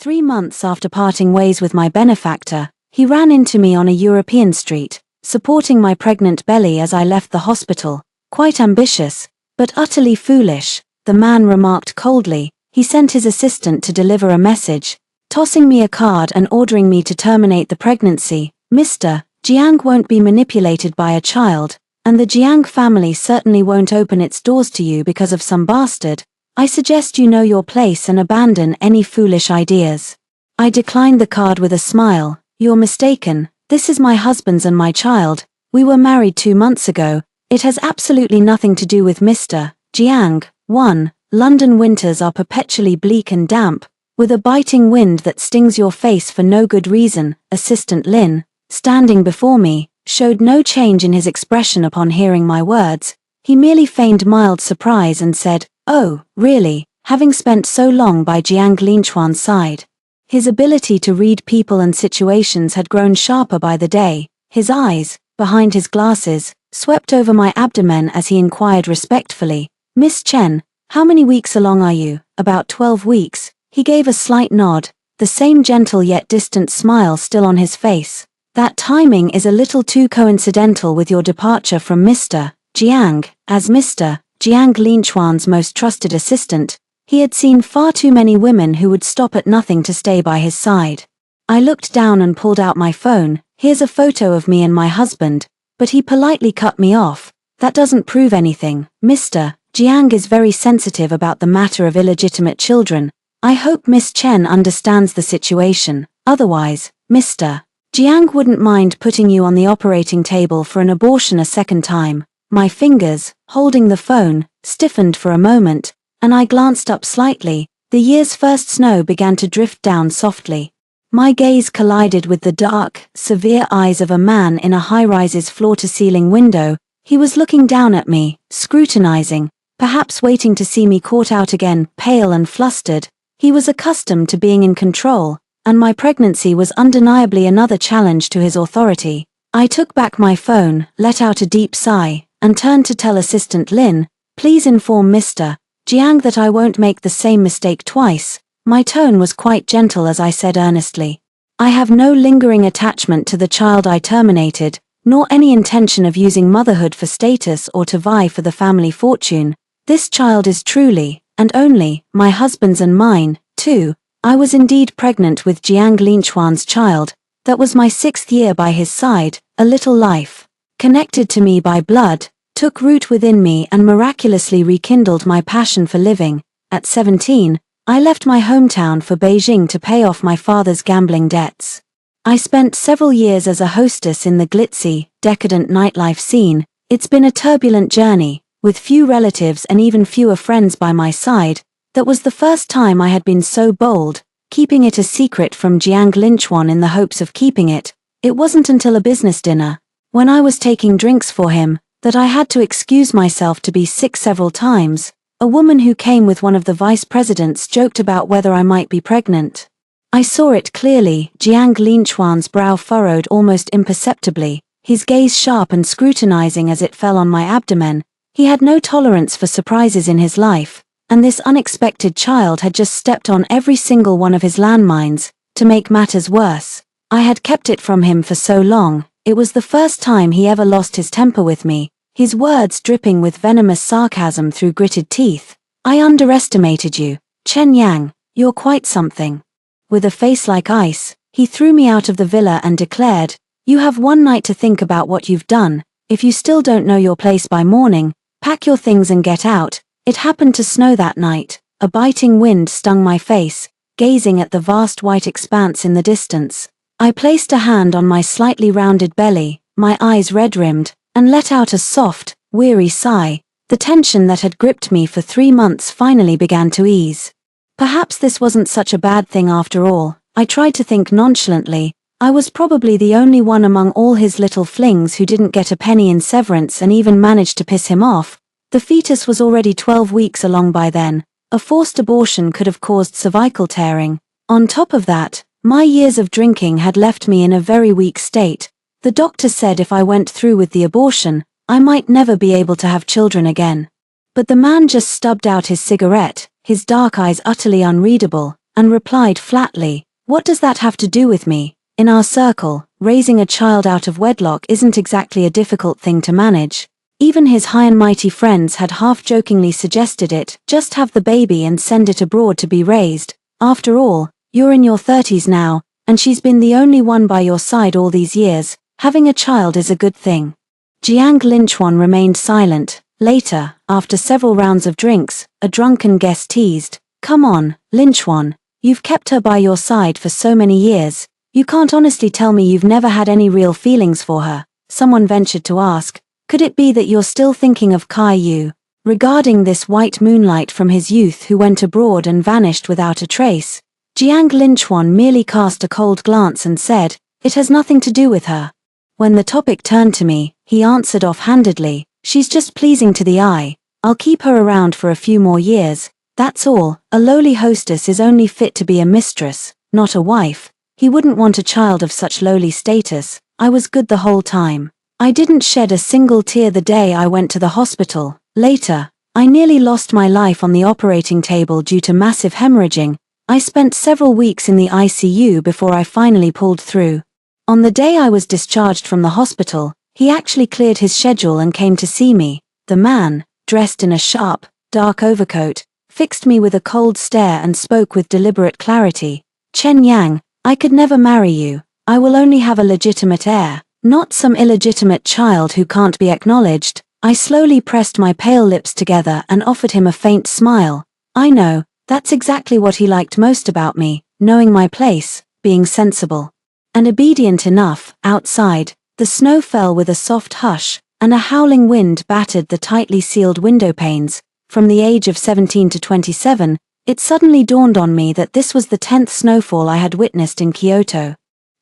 3 months after parting ways with my benefactor, he ran into me on a European street, supporting my pregnant belly as I left the hospital. Quite ambitious, but utterly foolish, the man remarked coldly. He sent his assistant to deliver a message, tossing me a card and ordering me to terminate the pregnancy. Mr. Jiang won't be manipulated by a child, and the Jiang family certainly won't open its doors to you because of some bastard. I suggest you know your place and abandon any foolish ideas. I declined the card with a smile. You're mistaken, this is my husband's and my child. We were married 2 months ago. It has absolutely nothing to do with Mr. Jiang. 1. London winters are perpetually bleak and damp, with a biting wind that stings your face for no good reason. Assistant Lin, standing before me, showed no change in his expression upon hearing my words. He merely feigned mild surprise and said, "Oh, really?" having spent so long by Jiang Linchuan's side. His ability to read people and situations had grown sharper by the day. His eyes, behind his glasses, swept over my abdomen as he inquired respectfully, "Miss Chen, how many weeks along are you?" "About 12 weeks. He gave a slight nod, the same gentle yet distant smile still on his face. "That timing is a little too coincidental with your departure from Mr. Jiang." As Mr. Jiang Linchuan's most trusted assistant, he had seen far too many women who would stop at nothing to stay by his side. I looked down and pulled out my phone. "Here's a photo of me and my husband," but he politely cut me off. "That doesn't prove anything. Mr. Jiang is very sensitive about the matter of illegitimate children. I hope Miss Chen understands the situation. Otherwise, Mr. Jiang wouldn't mind putting you on the operating table for an abortion a second time." My fingers, holding the phone, stiffened for a moment, and I glanced up slightly. The year's first snow began to drift down softly. My gaze collided with the dark, severe eyes of a man in a high-rise's floor-to-ceiling window. He was looking down at me, scrutinizing, perhaps waiting to see me caught out again, pale and flustered. He was accustomed to being in control, and my pregnancy was undeniably another challenge to his authority. I took back my phone, let out a deep sigh, and turned to tell Assistant Lin, "Please inform Mr. Jiang that I won't make the same mistake twice." My tone was quite gentle as I said earnestly, "I have no lingering attachment to the child I terminated, nor any intention of using motherhood for status or to vie for the family fortune. This child is truly, and only, my husband's and mine, too. I was indeed pregnant with Jiang Linchuan's child. That was my 6th year by his side. A little life, connected to me by blood, took root within me and miraculously rekindled my passion for living. At 17, I left my hometown for Beijing to pay off my father's gambling debts. I spent several years as a hostess in the glitzy, decadent nightlife scene. It's been a turbulent journey, with few relatives and even fewer friends by my side. That was the first time I had been so bold, keeping it a secret from Jiang Linchuan in the hopes of keeping it. It wasn't until a business dinner, when I was taking drinks for him, that I had to excuse myself to be sick several times. A woman who came with one of the vice presidents joked about whether I might be pregnant. I saw it clearly. Jiang Linchuan's brow furrowed almost imperceptibly, his gaze sharp and scrutinizing as it fell on my abdomen. He had no tolerance for surprises in his life, and this unexpected child had just stepped on every single one of his landmines. To make matters worse, I had kept it from him for so long. It was the first time he ever lost his temper with me, his words dripping with venomous sarcasm through gritted teeth. "I underestimated you, Chen Yang. You're quite something." With a face like ice, he threw me out of the villa and declared, "You have one night to think about what you've done. If you still don't know your place by morning, pack your things and get out." It happened to snow that night. A biting wind stung my face, gazing at the vast white expanse in the distance. I placed a hand on my slightly rounded belly, my eyes red-rimmed, and let out a soft, weary sigh. The tension that had gripped me for 3 months finally began to ease. Perhaps this wasn't such a bad thing after all. I tried to think nonchalantly. I was probably the only one among all his little flings who didn't get a penny in severance and even managed to piss him off. The fetus was already 12 weeks along by then. A forced abortion could have caused cervical tearing. On top of that, my years of drinking had left me in a very weak state. The doctor said if I went through with the abortion, I might never be able to have children again. But the man just stubbed out his cigarette, his dark eyes utterly unreadable, and replied flatly, "What does that have to do with me? In our circle, raising a child out of wedlock isn't exactly a difficult thing to manage." Even his high and mighty friends had half-jokingly suggested it, just have the baby and send it abroad to be raised. After all, you're in your 30s now, and she's been the only one by your side all these years. Having a child is a good thing. Jiang Linchuan remained silent. Later, after several rounds of drinks, a drunken guest teased, "Come on, Linchuan, you've kept her by your side for so many years. You can't honestly tell me you've never had any real feelings for her." Someone ventured to ask, "Could it be that you're still thinking of Kai Yu?" Regarding this white moonlight from his youth who went abroad and vanished without a trace, Jiang Linchuan merely cast a cold glance and said, "It has nothing to do with her." When the topic turned to me, he answered offhandedly, "She's just pleasing to the eye. I'll keep her around for a few more years. That's all. A lowly hostess is only fit to be a mistress, not a wife." He wouldn't want a child of such lowly status. I was good the whole time. I didn't shed a single tear the day I went to the hospital. Later, I nearly lost my life on the operating table due to massive hemorrhaging. I spent several weeks in the ICU before I finally pulled through. On the day I was discharged from the hospital, he actually cleared his schedule and came to see me. The man, dressed in a sharp, dark overcoat, fixed me with a cold stare and spoke with deliberate clarity. "Chen Yang, I could never marry you. I will only have a legitimate heir, not some illegitimate child who can't be acknowledged." I slowly pressed my pale lips together and offered him a faint smile. I know, that's exactly what he liked most about me, knowing my place, being sensible and obedient enough. Outside, the snow fell with a soft hush, and a howling wind battered the tightly sealed window panes. From the age of 17 to 27, it suddenly dawned on me that this was the 10th snowfall I had witnessed in Kyoto.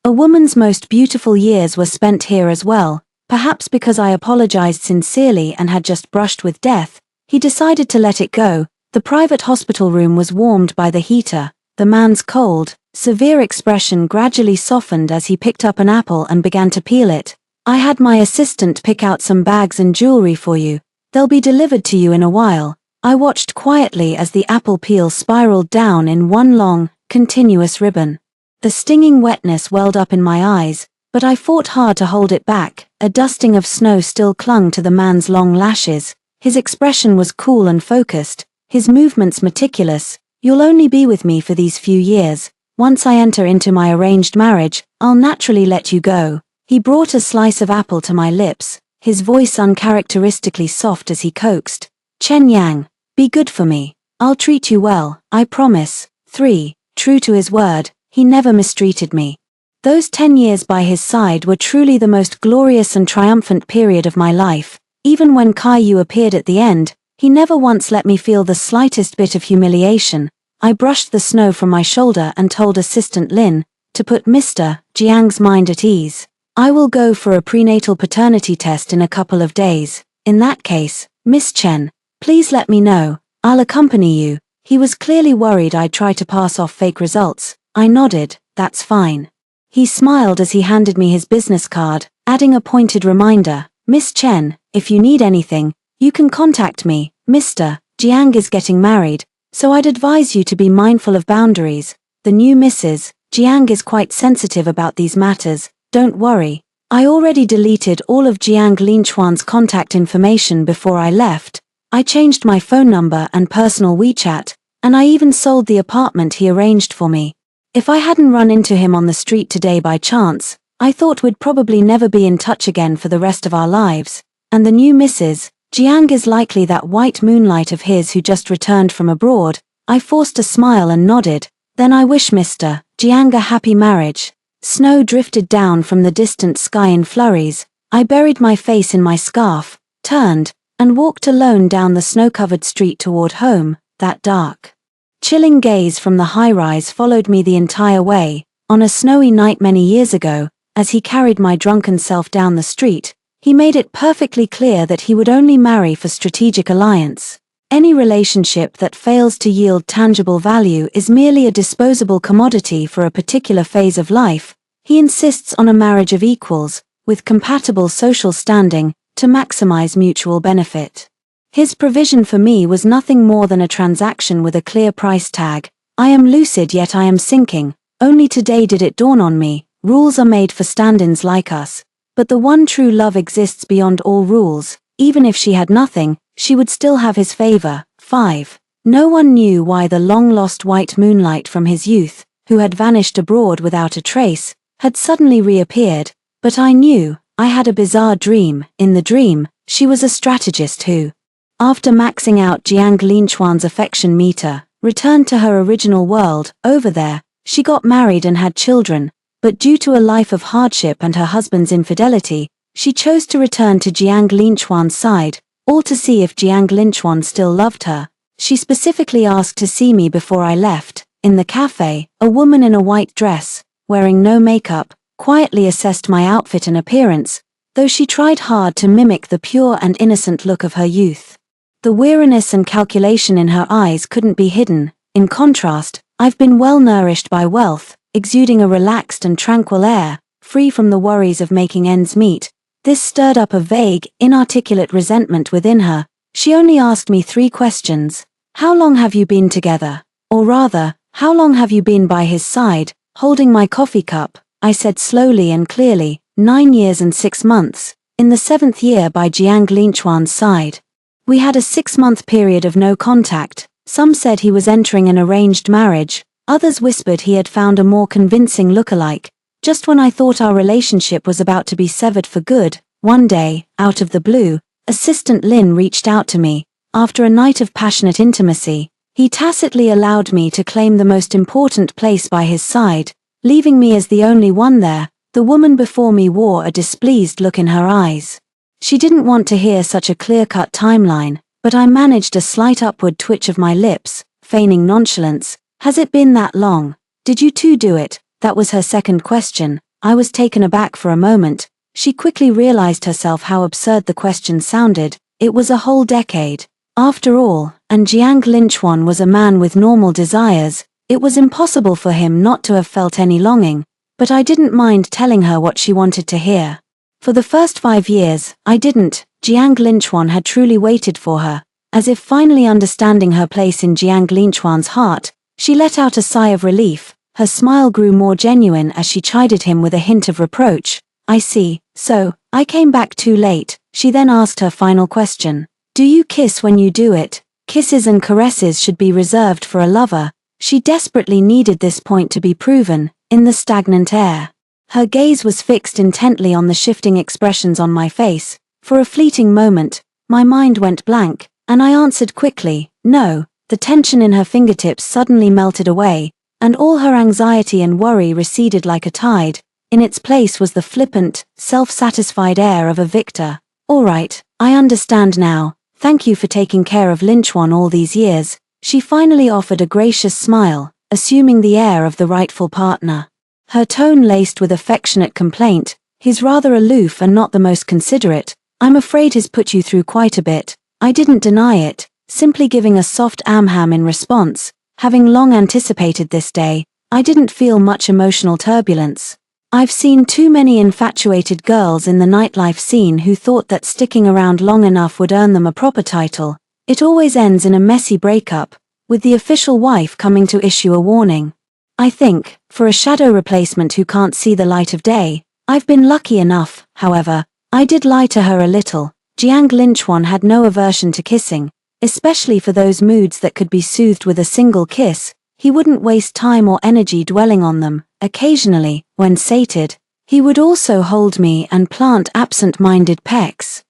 A woman's most beautiful years were spent here as well. Perhaps because I apologized sincerely and had just brushed with death, he decided to let it go. The private hospital room was warmed by the heater. The man's cold, severe expression gradually softened as he picked up an apple and began to peel it. "I had my assistant pick out some bags and jewelry for you. They'll be delivered to you in a while." I watched quietly as the apple peel spiraled down in one long, continuous ribbon. The stinging wetness welled up in my eyes, but I fought hard to hold it back. A dusting of snow still clung to the man's long lashes. His expression was cool and focused, his movements meticulous. "You'll only be with me for these few years. Once I enter into my arranged marriage, I'll naturally let you go." He brought a slice of apple to my lips, his voice uncharacteristically soft as he coaxed, "Chen Yang, be good for me. I'll treat you well, I promise." 3. True to his word, he never mistreated me. Those 10 years by his side were truly the most glorious and triumphant period of my life. Even when Kai Yu appeared at the end, he never once let me feel the slightest bit of humiliation. I brushed the snow from my shoulder and told Assistant Lin to put Mr. Jiang's mind at ease. "I will go for a prenatal paternity test in a couple of days. In that case, Miss Chen, please let me know. I'll accompany you." He was clearly worried I'd try to pass off fake results. I nodded, "That's fine." He smiled as he handed me his business card, adding a pointed reminder, "Miss Chen, if you need anything, you can contact me. Mr. Jiang is getting married, so I'd advise you to be mindful of boundaries. The new Mrs. Jiang is quite sensitive about these matters. Don't worry." I already deleted all of Jiang Linchuan's contact information before I left. I changed my phone number and personal WeChat, and I even sold the apartment he arranged for me. If I hadn't run into him on the street today by chance, I thought we'd probably never be in touch again for the rest of our lives. And the new Mrs. Jiang is likely that white moonlight of his who just returned from abroad. I forced a smile and nodded. "Then I wish Mr. Jiang a happy marriage." Snow drifted down from the distant sky in flurries. I buried my face in my scarf, turned, and walked alone down the snow-covered street toward home. That dark, chilling gaze from the high-rise followed me the entire way. On a snowy night many years ago, as he carried my drunken self down the street, he made it perfectly clear that he would only marry for strategic alliance. Any relationship that fails to yield tangible value is merely a disposable commodity for a particular phase of life. He insists on a marriage of equals, with compatible social standing, to maximize mutual benefit. His provision for me was nothing more than a transaction with a clear price tag. I am lucid yet I am sinking. Only today did it dawn on me, rules are made for stand-ins like us. But the one true love exists beyond all rules. Even if she had nothing, she would still have his favor. 5. No one knew why the long-lost white moonlight from his youth, who had vanished abroad without a trace, had suddenly reappeared, but I knew. I had a bizarre dream. In the dream, she was a strategist who, after maxing out Jiang Linchuan's affection meter, returned to her original world. Over there, she got married and had children, but due to a life of hardship and her husband's infidelity, she chose to return to Jiang Linchuan's side, all to see if Jiang Linchuan still loved her. She specifically asked to see me before I left. In the cafe, a woman in a white dress, wearing no makeup, quietly assessed my outfit and appearance, though she tried hard to mimic the pure and innocent look of her youth. The weariness and calculation in her eyes couldn't be hidden. In contrast, I've been well nourished by wealth, exuding a relaxed and tranquil air, free from the worries of making ends meet. This stirred up a vague, inarticulate resentment within her. She only asked me 3 questions. How long have you been together? Or rather, how long have you been by his side, holding my coffee cup? I said slowly and clearly, 9 years and 6 months, in the 7th year by Jiang Linchuan's side. We had a 6-month period of no contact. Some said he was entering an arranged marriage, others whispered he had found a more convincing lookalike. Just when I thought our relationship was about to be severed for good, one day, out of the blue, Assistant Lin reached out to me. After a night of passionate intimacy, he tacitly allowed me to claim the most important place by his side, leaving me as the only one there. The woman before me wore a displeased look in her eyes. She didn't want to hear such a clear-cut timeline, but I managed a slight upward twitch of my lips, feigning nonchalance. Has it been that long? Did you two do it? That was her second question. I was taken aback for a moment. She quickly realized herself how absurd the question sounded. It was a whole decade. After all, and Jiang Linchuan was a man with normal desires, it was impossible for him not to have felt any longing. But I didn't mind telling her what she wanted to hear. For the first 5 years, I didn't. Jiang Linchuan had truly waited for her. As if finally understanding her place in Jiang Linchuan's heart, she let out a sigh of relief. Her smile grew more genuine as she chided him with a hint of reproach. I see, so, I came back too late. She then asked her final question. Do you kiss when you do it? Kisses and caresses should be reserved for a lover. She desperately needed this point to be proven. In the stagnant air, her gaze was fixed intently on the shifting expressions on my face. For a fleeting moment, my mind went blank, and I answered quickly, no. The tension in her fingertips suddenly melted away, and all her anxiety and worry receded like a tide. In its place was the flippant, self-satisfied air of a victor. All right, I understand now. Thank you for taking care of Linchuan all these years. She finally offered a gracious smile, assuming the air of the rightful partner. Her tone laced with affectionate complaint. He's rather aloof and not the most considerate. I'm afraid he's put you through quite a bit. I didn't deny it, simply giving a soft amham in response. Having long anticipated this day, I didn't feel much emotional turbulence. I've seen too many infatuated girls in the nightlife scene who thought that sticking around long enough would earn them a proper title. It always ends in a messy breakup, with the official wife coming to issue a warning. I think, for a shadow replacement who can't see the light of day, I've been lucky enough. However, I did lie to her a little. Jiang Linchuan had no aversion to kissing, especially for those moods that could be soothed with a single kiss. He wouldn't waste time or energy dwelling on them. Occasionally, when sated, he would also hold me and plant absent-minded pecks.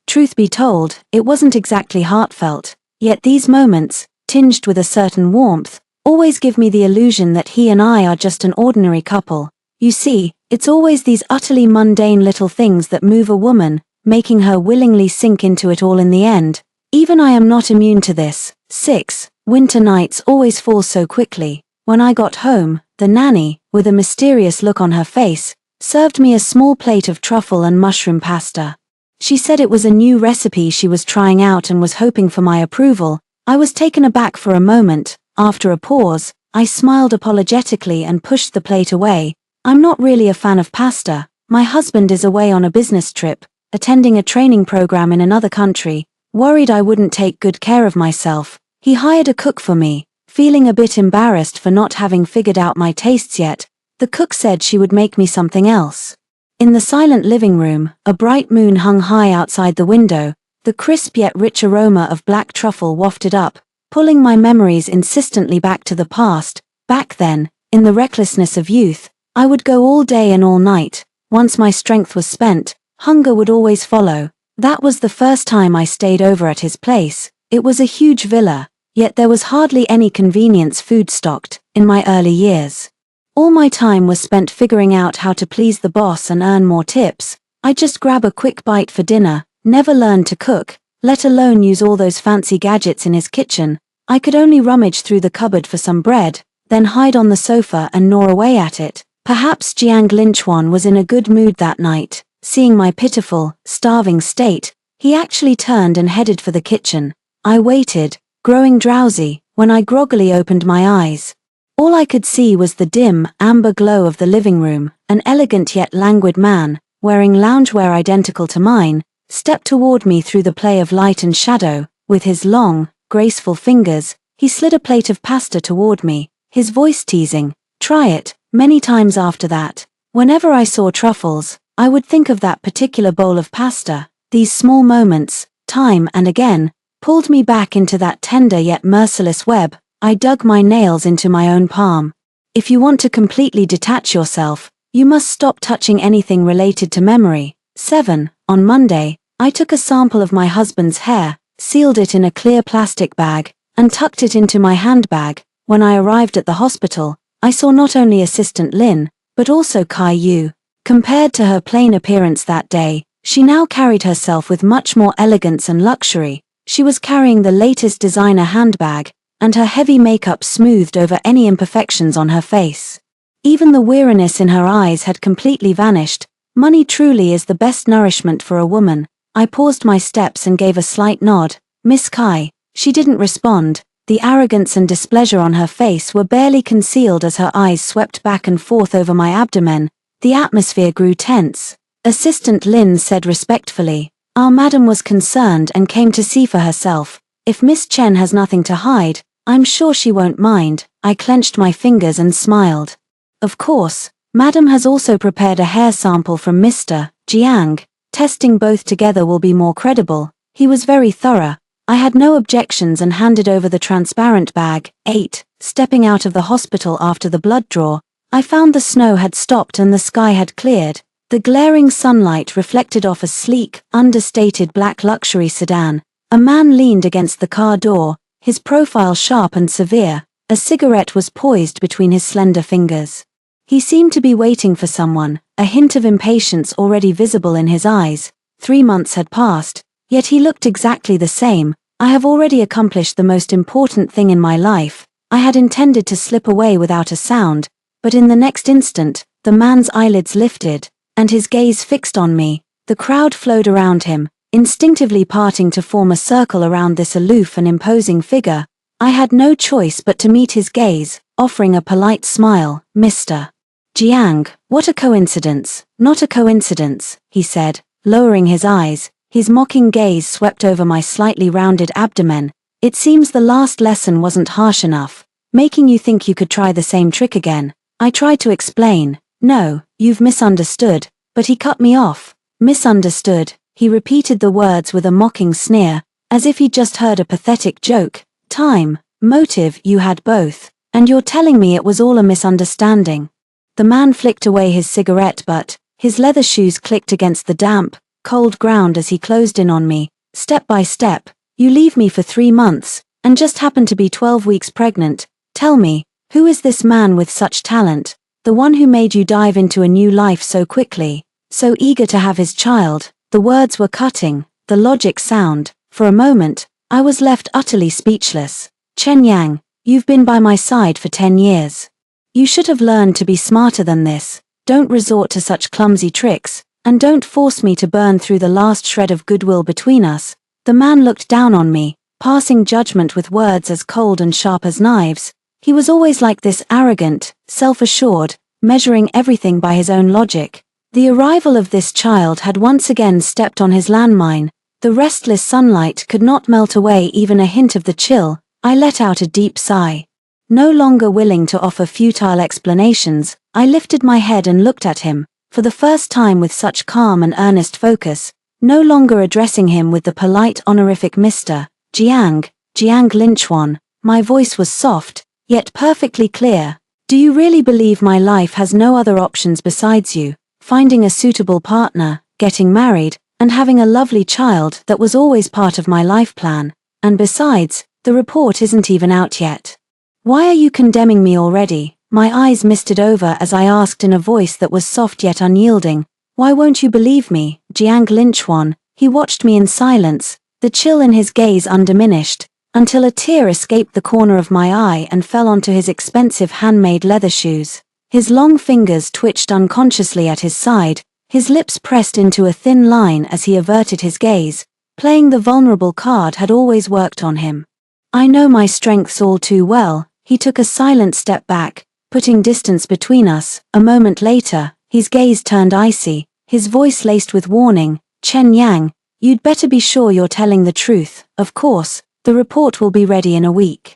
Truth be told, it wasn't exactly heartfelt, yet these moments, tinged with a certain warmth, always give me the illusion that he and I are just an ordinary couple. You see, it's always these utterly mundane little things that move a woman, making her willingly sink into it all in the end. Even I am not immune to this. 6. Winter nights always fall so quickly. When I got home, the nanny, with a mysterious look on her face, served me a small plate of truffle and mushroom pasta. She said it was a new recipe she was trying out and was hoping for my approval. I was taken aback for a moment. After a pause, I smiled apologetically and pushed the plate away. I'm not really a fan of pasta. My husband is away on a business trip, attending a training program in another country. Worried I wouldn't take good care of myself, he hired a cook for me. Feeling a bit embarrassed for not having figured out my tastes yet, the cook said she would make me something else. In the silent living room, a bright moon hung high outside the window, the crisp yet rich aroma of black truffle wafted up, pulling my memories insistently back to the past. Back then, in the recklessness of youth, I would go all day and all night. Once my strength was spent, hunger would always follow. That was the first time I stayed over at his place. It was a huge villa, yet there was hardly any convenience food stocked. In my early years, all my time was spent figuring out how to please the boss and earn more tips. I'd just grab a quick bite for dinner, never learned to cook, let alone use all those fancy gadgets in his kitchen. I could only rummage through the cupboard for some bread, then hide on the sofa and gnaw away at it. Perhaps Jiang Linchuan was in a good mood that night. Seeing my pitiful, starving state, he actually turned and headed for the kitchen. I waited, growing drowsy, when I groggily opened my eyes. All I could see was the dim, amber glow of the living room. An elegant yet languid man, wearing loungewear identical to mine, stepped toward me through the play of light and shadow. With his long, graceful fingers, he slid a plate of pasta toward me, his voice teasing, "Try it." Many times after that, whenever I saw truffles, I would think of that particular bowl of pasta. These small moments, time and again, pulled me back into that tender yet merciless web. I dug my nails into my own palm. If you want to completely detach yourself, you must stop touching anything related to memory. 7. On Monday, I took a sample of my husband's hair, sealed it in a clear plastic bag, and tucked it into my handbag. When I arrived at the hospital, I saw not only Assistant Lin, but also Kai Yu. Compared to her plain appearance that day, she now carried herself with much more elegance and luxury. She was carrying the latest designer handbag, and her heavy makeup smoothed over any imperfections on her face. Even the weariness in her eyes had completely vanished. Money truly is the best nourishment for a woman. I paused my steps and gave a slight nod. "Miss Kai." She didn't respond. The arrogance and displeasure on her face were barely concealed as her eyes swept back and forth over my abdomen. The atmosphere grew tense. Assistant Lin said respectfully, "Our madam was concerned and came to see for herself. If Miss Chen has nothing to hide, I'm sure she won't mind." I clenched my fingers and smiled. "Of course, Madam has also prepared a hair sample from Mr. Jiang. Testing both together will be more credible." He was very thorough. I had no objections and handed over the transparent bag. 8. Stepping out of the hospital after the blood draw, I found the snow had stopped and the sky had cleared. The glaring sunlight reflected off a sleek, understated black luxury sedan. A man leaned against the car door, his profile sharp and severe. A cigarette was poised between his slender fingers. He seemed to be waiting for someone, a hint of impatience already visible in his eyes. 3 months had passed, yet he looked exactly the same. I have already accomplished the most important thing in my life. I had intended to slip away without a sound, but in the next instant, the man's eyelids lifted, and his gaze fixed on me. The crowd flowed around him, instinctively parting to form a circle around this aloof and imposing figure. I had no choice but to meet his gaze, offering a polite smile. "Mr. Jiang, what a coincidence." "Not a coincidence," he said, lowering his eyes. His mocking gaze swept over my slightly rounded abdomen. "It seems the last lesson wasn't harsh enough, making you think you could try the same trick again." I tried to explain. "No, you've misunderstood," but he cut me off. "Misunderstood." He repeated the words with a mocking sneer, as if he'd just heard a pathetic joke. "Time, motive, you had both, and you're telling me it was all a misunderstanding." The man flicked away his cigarette butt, his leather shoes clicked against the damp, cold ground as he closed in on me. "Step by step, you leave me for 3 months, and just happen to be 12 weeks pregnant. Tell me, who is this man with such talent? The one who made you dive into a new life so quickly, so eager to have his child?" The words were cutting, the logic sound. For a moment, I was left utterly speechless. "Chen Yang, you've been by my side for 10 years. You should have learned to be smarter than this. Don't resort to such clumsy tricks, and don't force me to burn through the last shred of goodwill between us." The man looked down on me, passing judgment with words as cold and sharp as knives. He was always like this, arrogant, self-assured, measuring everything by his own logic. The arrival of this child had once again stepped on his landmine. The restless sunlight could not melt away even a hint of the chill. I let out a deep sigh. No longer willing to offer futile explanations, I lifted my head and looked at him, for the first time with such calm and earnest focus, no longer addressing him with the polite honorific Mr. Jiang Linchuan. My voice was soft, yet perfectly clear. Do you really believe my life has no other options besides you, finding a suitable partner, getting married, and having a lovely child that was always part of my life plan? And besides, the report isn't even out yet. Why are you condemning me already? My eyes misted over as I asked in a voice that was soft yet unyielding. Why won't you believe me, Jiang Linchuan? He watched me in silence, the chill in his gaze undiminished, until a tear escaped the corner of my eye and fell onto his expensive handmade leather shoes. His long fingers twitched unconsciously at his side, his lips pressed into a thin line as he averted his gaze. Playing the vulnerable card had always worked on him. I know my strengths all too well. He took a silent step back, putting distance between us. A moment later, his gaze turned icy, his voice laced with warning. Chen Yang, you'd better be sure you're telling the truth. Of course, the report will be ready in a week.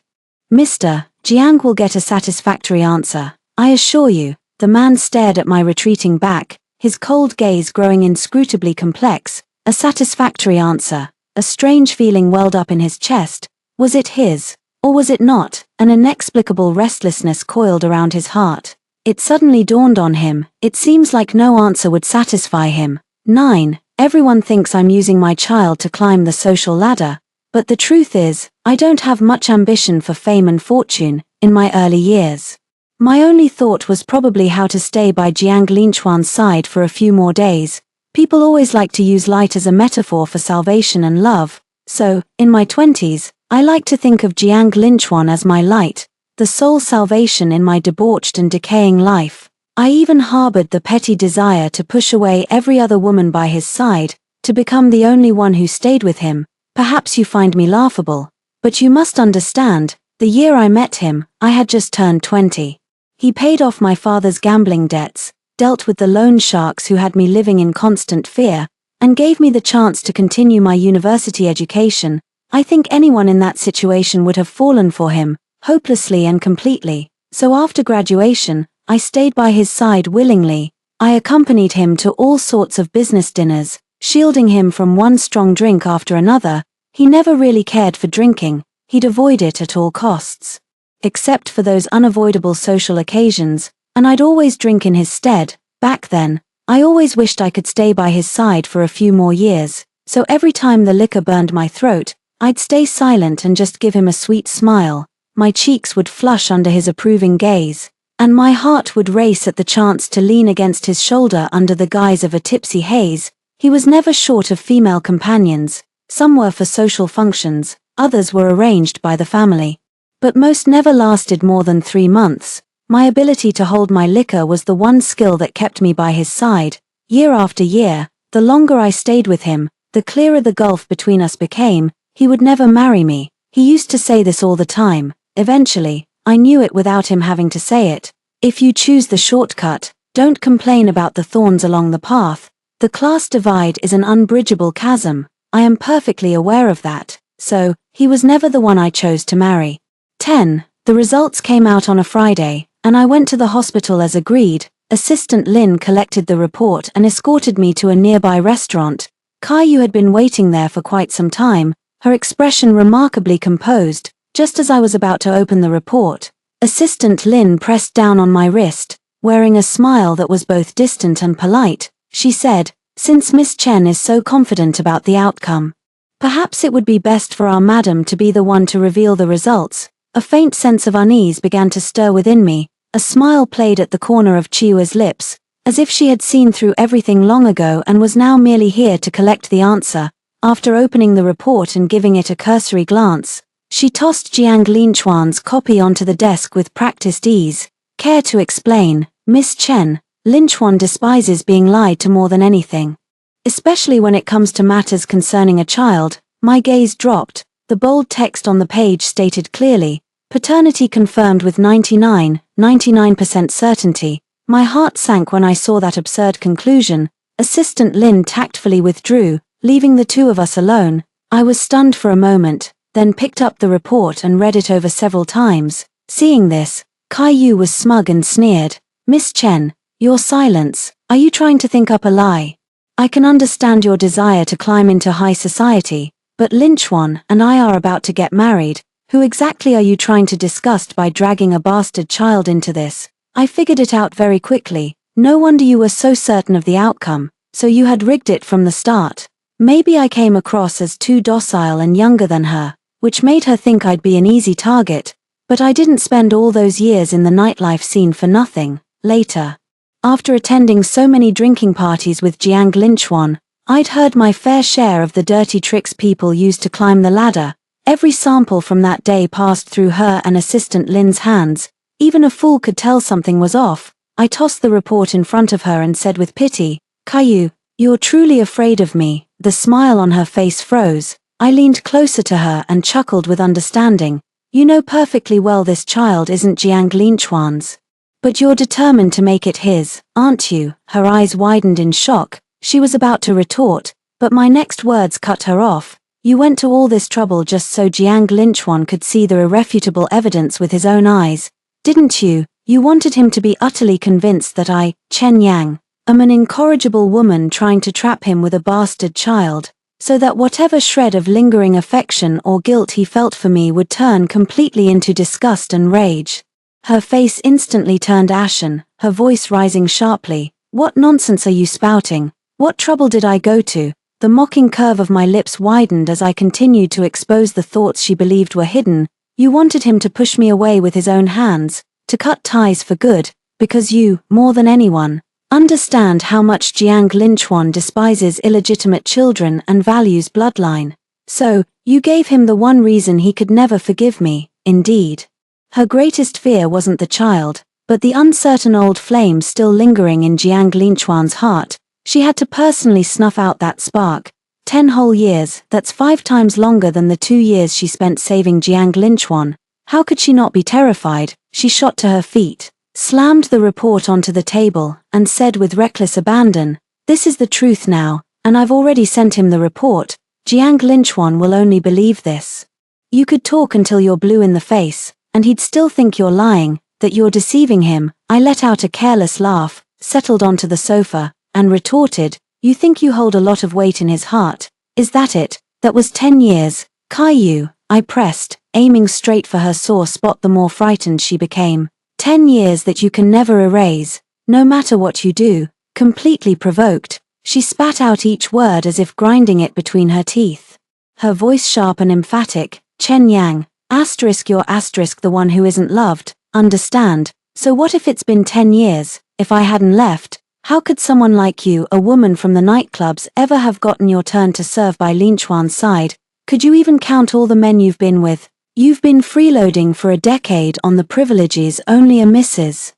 Mr. Jiang will get a satisfactory answer, I assure you. The man stared at my retreating back, his cold gaze growing inscrutably complex. A satisfactory answer. A strange feeling welled up in his chest. Was it his? Or was it not? An inexplicable restlessness coiled around his heart. It suddenly dawned on him, it seems like no answer would satisfy him. 9. Everyone thinks I'm using my child to climb the social ladder. But the truth is, I don't have much ambition for fame and fortune in my early years. My only thought was probably how to stay by Jiang Linchuan's side for a few more days. People always like to use light as a metaphor for salvation and love. So, in my 20s, I like to think of Jiang Linchuan as my light, the sole salvation in my debauched and decaying life. I even harbored the petty desire to push away every other woman by his side, to become the only one who stayed with him. Perhaps you find me laughable, but you must understand, the year I met him, I had just turned 20. He paid off my father's gambling debts, dealt with the loan sharks who had me living in constant fear, and gave me the chance to continue my university education. I think anyone in that situation would have fallen for him, hopelessly and completely. So after graduation, I stayed by his side willingly. I accompanied him to all sorts of business dinners, shielding him from one strong drink after another. He never really cared for drinking, he'd avoid it at all costs. Except for those unavoidable social occasions, and I'd always drink in his stead. Back then, I always wished I could stay by his side for a few more years, so every time the liquor burned my throat, I'd stay silent and just give him a sweet smile. My cheeks would flush under his approving gaze, and my heart would race at the chance to lean against his shoulder under the guise of a tipsy haze. He was never short of female companions. Some were for social functions, others were arranged by the family. But most never lasted more than 3 months. My ability to hold my liquor was the one skill that kept me by his side. Year after year, the longer I stayed with him, the clearer the gulf between us became. He would never marry me. He used to say this all the time. Eventually, I knew it without him having to say it. If you choose the shortcut, don't complain about the thorns along the path. The class divide is an unbridgeable chasm. I am perfectly aware of that. So, he was never the one I chose to marry. 10. The results came out on a Friday, and I went to the hospital as agreed. Assistant Lin collected the report and escorted me to a nearby restaurant. Caillou had been waiting there for quite some time, her expression remarkably composed. Just as I was about to open the report, Assistant Lin pressed down on my wrist, wearing a smile that was both distant and polite. She said, "Since Miss Chen is so confident about the outcome, perhaps it would be best for our madam to be the one to reveal the results." A faint sense of unease began to stir within me. A smile played at the corner of Chiu's lips, as if she had seen through everything long ago and was now merely here to collect the answer. After opening the report and giving it a cursory glance, she tossed Jiang Linchuan's copy onto the desk with practiced ease. "Care to explain, Miss Chen? Linchuan despises being lied to more than anything, especially when it comes to matters concerning a child." My gaze dropped. The bold text on the page stated clearly, "Paternity confirmed with 99% certainty." My heart sank when I saw that absurd conclusion. Assistant Lin tactfully withdrew, leaving the two of us alone. I was stunned for a moment, then picked up the report and read it over several times. Seeing this, Caillou was smug and sneered. Miss Chen, your silence, are you trying to think up a lie? I can understand your desire to climb into high society, but Lin Chuan and I are about to get married. Who exactly are you trying to disgust by dragging a bastard child into this? I figured it out very quickly. No wonder you were so certain of the outcome, so you had rigged it from the start. Maybe I came across as too docile and younger than her, which made her think I'd be an easy target, but I didn't spend all those years in the nightlife scene for nothing. Later, after attending so many drinking parties with Jiang Linchuan, I'd heard my fair share of the dirty tricks people used to climb the ladder. Every sample from that day passed through her and assistant Lin's hands. Even a fool could tell something was off. I tossed the report in front of her and said with pity, Caillou, you're truly afraid of me. The smile on her face froze. I leaned closer to her and chuckled with understanding. You know perfectly well this child isn't Jiang Linchuan's. But you're determined to make it his, aren't you? Her eyes widened in shock. She was about to retort, but my next words cut her off. You went to all this trouble just so Jiang Linchuan could see the irrefutable evidence with his own eyes, didn't you? You wanted him to be utterly convinced that I, Chen Yang, am an incorrigible woman trying to trap him with a bastard child, so that whatever shred of lingering affection or guilt he felt for me would turn completely into disgust and rage. Her face instantly turned ashen, her voice rising sharply. What nonsense are you spouting? What trouble did I go to? The mocking curve of my lips widened as I continued to expose the thoughts she believed were hidden. You wanted him to push me away with his own hands, to cut ties for good, because you, more than anyone, understand how much Jiang Linchuan despises illegitimate children and values bloodline. So, you gave him the one reason he could never forgive me. Indeed. Her greatest fear wasn't the child, but the uncertain old flame still lingering in Jiang Linchuan's heart. She had to personally snuff out that spark. 10 whole years, that's 5 times longer than the 2 years she spent saving Jiang Linchuan. How could she not be terrified? She shot to her feet, slammed the report onto the table, and said with reckless abandon, this is the truth now, and I've already sent him the report. Jiang Linchuan will only believe this. You could talk until you're blue in the face, and he'd still think you're lying, that you're deceiving him. I let out a careless laugh, settled onto the sofa, and retorted, you think you hold a lot of weight in his heart, is that it? That was 10 years, Caillou, I pressed, aiming straight for her sore spot the more frightened she became. 10 years that you can never erase, no matter what you do. Completely provoked, she spat out each word as if grinding it between her teeth. Her voice sharp and emphatic, Chen Yang, asterisk you're asterisk the one who isn't loved, understand, so what if it's been 10 years, if I hadn't left? How could someone like you, a woman from the nightclubs, ever have gotten your turn to serve by Linchuan's side? Could you even count all the men you've been with? You've been freeloading for a decade on the privileges only a Mrs.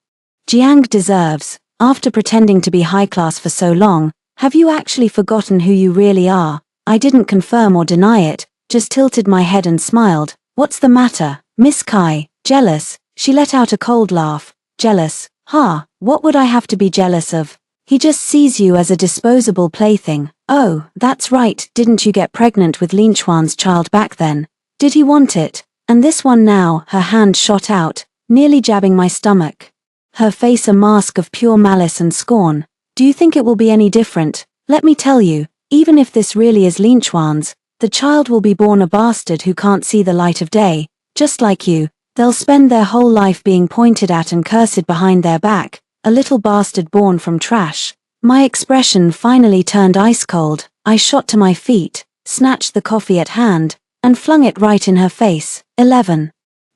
Jiang deserves. After pretending to be high class for so long, have you actually forgotten who you really are? I didn't confirm or deny it, just tilted my head and smiled. What's the matter, Miss Kai? Jealous? She let out a cold laugh. Jealous? Ha, what would I have to be jealous of? He just sees you as a disposable plaything. Oh, that's right, didn't you get pregnant with Linchuan's child back then? Did he want it? And this one now? Her hand shot out, nearly jabbing my stomach. Her face a mask of pure malice and scorn. Do you think it will be any different? Let me tell you, even if this really is Linchuan's, the child will be born a bastard who can't see the light of day, just like you. They'll spend their whole life being pointed at and cursed behind their back, a little bastard born from trash. My expression finally turned ice cold. I shot to my feet, snatched the coffee at hand, and flung it right in her face. 11.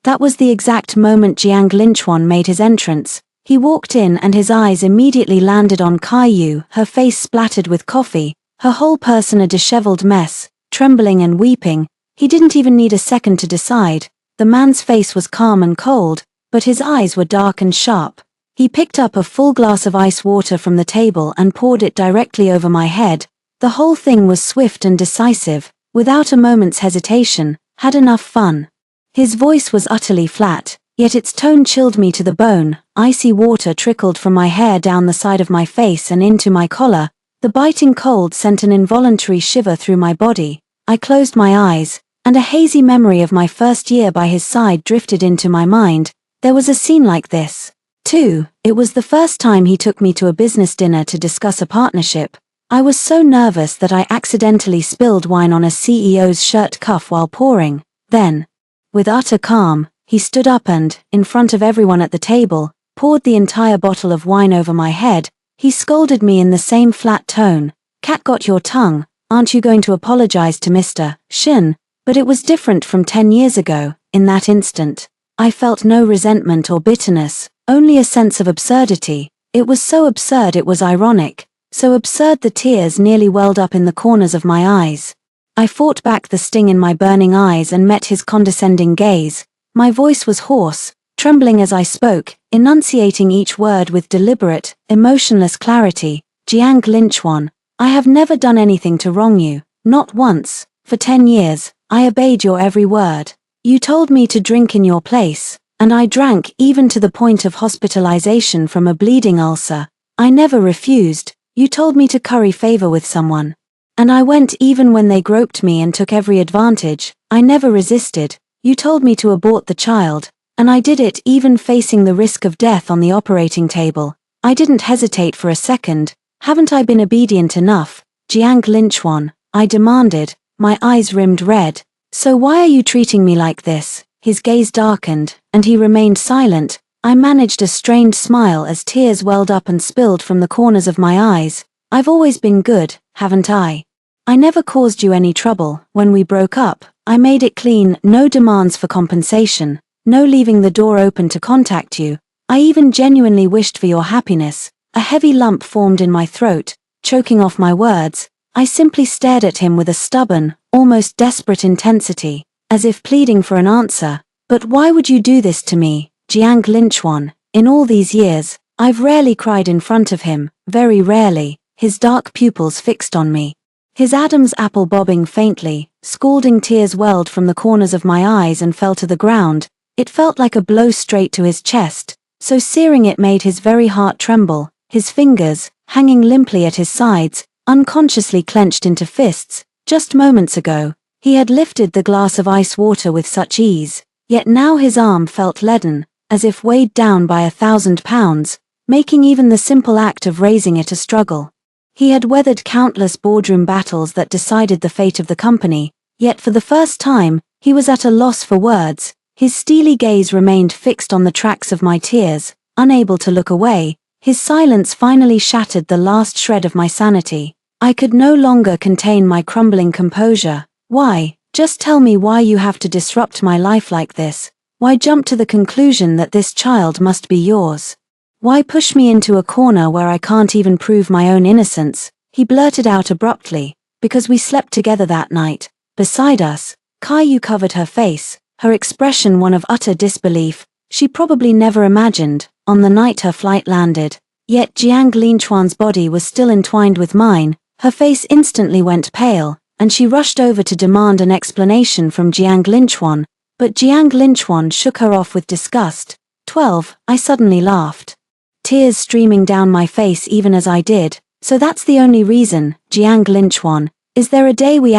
That was the exact moment Jiang Linchuan made his entrance. He walked in and his eyes immediately landed on Caillou, her face splattered with coffee, her whole person a disheveled mess, trembling and weeping. He didn't even need a second to decide. The man's face was calm and cold, but his eyes were dark and sharp. He picked up a full glass of ice water from the table and poured it directly over my head. The whole thing was swift and decisive, without a moment's hesitation. Had enough fun. His voice was utterly flat, yet its tone chilled me to the bone. Icy water trickled from my hair down the side of my face and into my collar. The biting cold sent an involuntary shiver through my body. I closed my eyes, and a hazy memory of my first year by his side drifted into my mind. There was a scene like this. 2. It was the first time he took me to a business dinner to discuss a partnership. I was so nervous that I accidentally spilled wine on a CEO's shirt cuff while pouring. Then, with utter calm, he stood up and, in front of everyone at the table, poured the entire bottle of wine over my head. He scolded me in the same flat tone. "Cat got your tongue, aren't you going to apologize to Mr. Shin?" But it was different from 10 years ago. In that instant, I felt no resentment or bitterness, only a sense of absurdity. It was so absurd it was ironic, so absurd the tears nearly welled up in the corners of my eyes. I fought back the sting in my burning eyes and met his condescending gaze. My voice was hoarse, trembling as I spoke, enunciating each word with deliberate, emotionless clarity. "Jiang Linchuan, I have never done anything to wrong you, not once. For 10 years, I obeyed your every word. You told me to drink in your place, and I drank even to the point of hospitalization from a bleeding ulcer. I never refused. You told me to curry favor with someone, and I went even when they groped me and took every advantage. I never resisted. You told me to abort the child, and I did it even facing the risk of death on the operating table. I didn't hesitate for a second. Haven't I been obedient enough, Jiang Linchuan?" I demanded, my eyes rimmed red. "So why are you treating me like this?" His gaze darkened, and he remained silent. I managed a strained smile as tears welled up and spilled from the corners of my eyes. "I've always been good, haven't I? I never caused you any trouble. When we broke up, I made it clean, no demands for compensation, no leaving the door open to contact you. I even genuinely wished for your happiness." A heavy lump formed in my throat, choking off my words. I simply stared at him with a stubborn, almost desperate intensity, as if pleading for an answer. "But why would you do this to me, Jiang Linchuan? In all these years, I've rarely cried in front of him, very rarely." His dark pupils fixed on me, his Adam's apple bobbing faintly. Scalding tears welled from the corners of my eyes and fell to the ground. It felt like a blow straight to his chest, so searing it made his very heart tremble. His fingers, hanging limply at his sides, unconsciously clenched into fists. Just moments ago, he had lifted the glass of ice water with such ease, yet now his arm felt leaden, as if weighed down by 1,000 pounds, making even the simple act of raising it a struggle. He had weathered countless boardroom battles that decided the fate of the company, yet for the first time, he was at a loss for words. His steely gaze remained fixed on the tracks of my tears, unable to look away. His silence finally shattered the last shred of my sanity. I could no longer contain my crumbling composure. "Why? Just tell me why you have to disrupt my life like this. Why jump to the conclusion that this child must be yours? Why push me into a corner where I can't even prove my own innocence?" He blurted out abruptly. "Because we slept together that night. Beside us." Caillou covered her face, her expression one of utter disbelief. She probably never imagined, on the night her flight landed. Yet Jiang Linchuan's body was still entwined with mine. Her face instantly went pale, and she rushed over to demand an explanation from Jiang Linchuan. But Jiang Linchuan shook her off with disgust. 12. I suddenly laughed, tears streaming down my face even as I did. "So that's the only reason, Jiang Linchuan. Is there a day we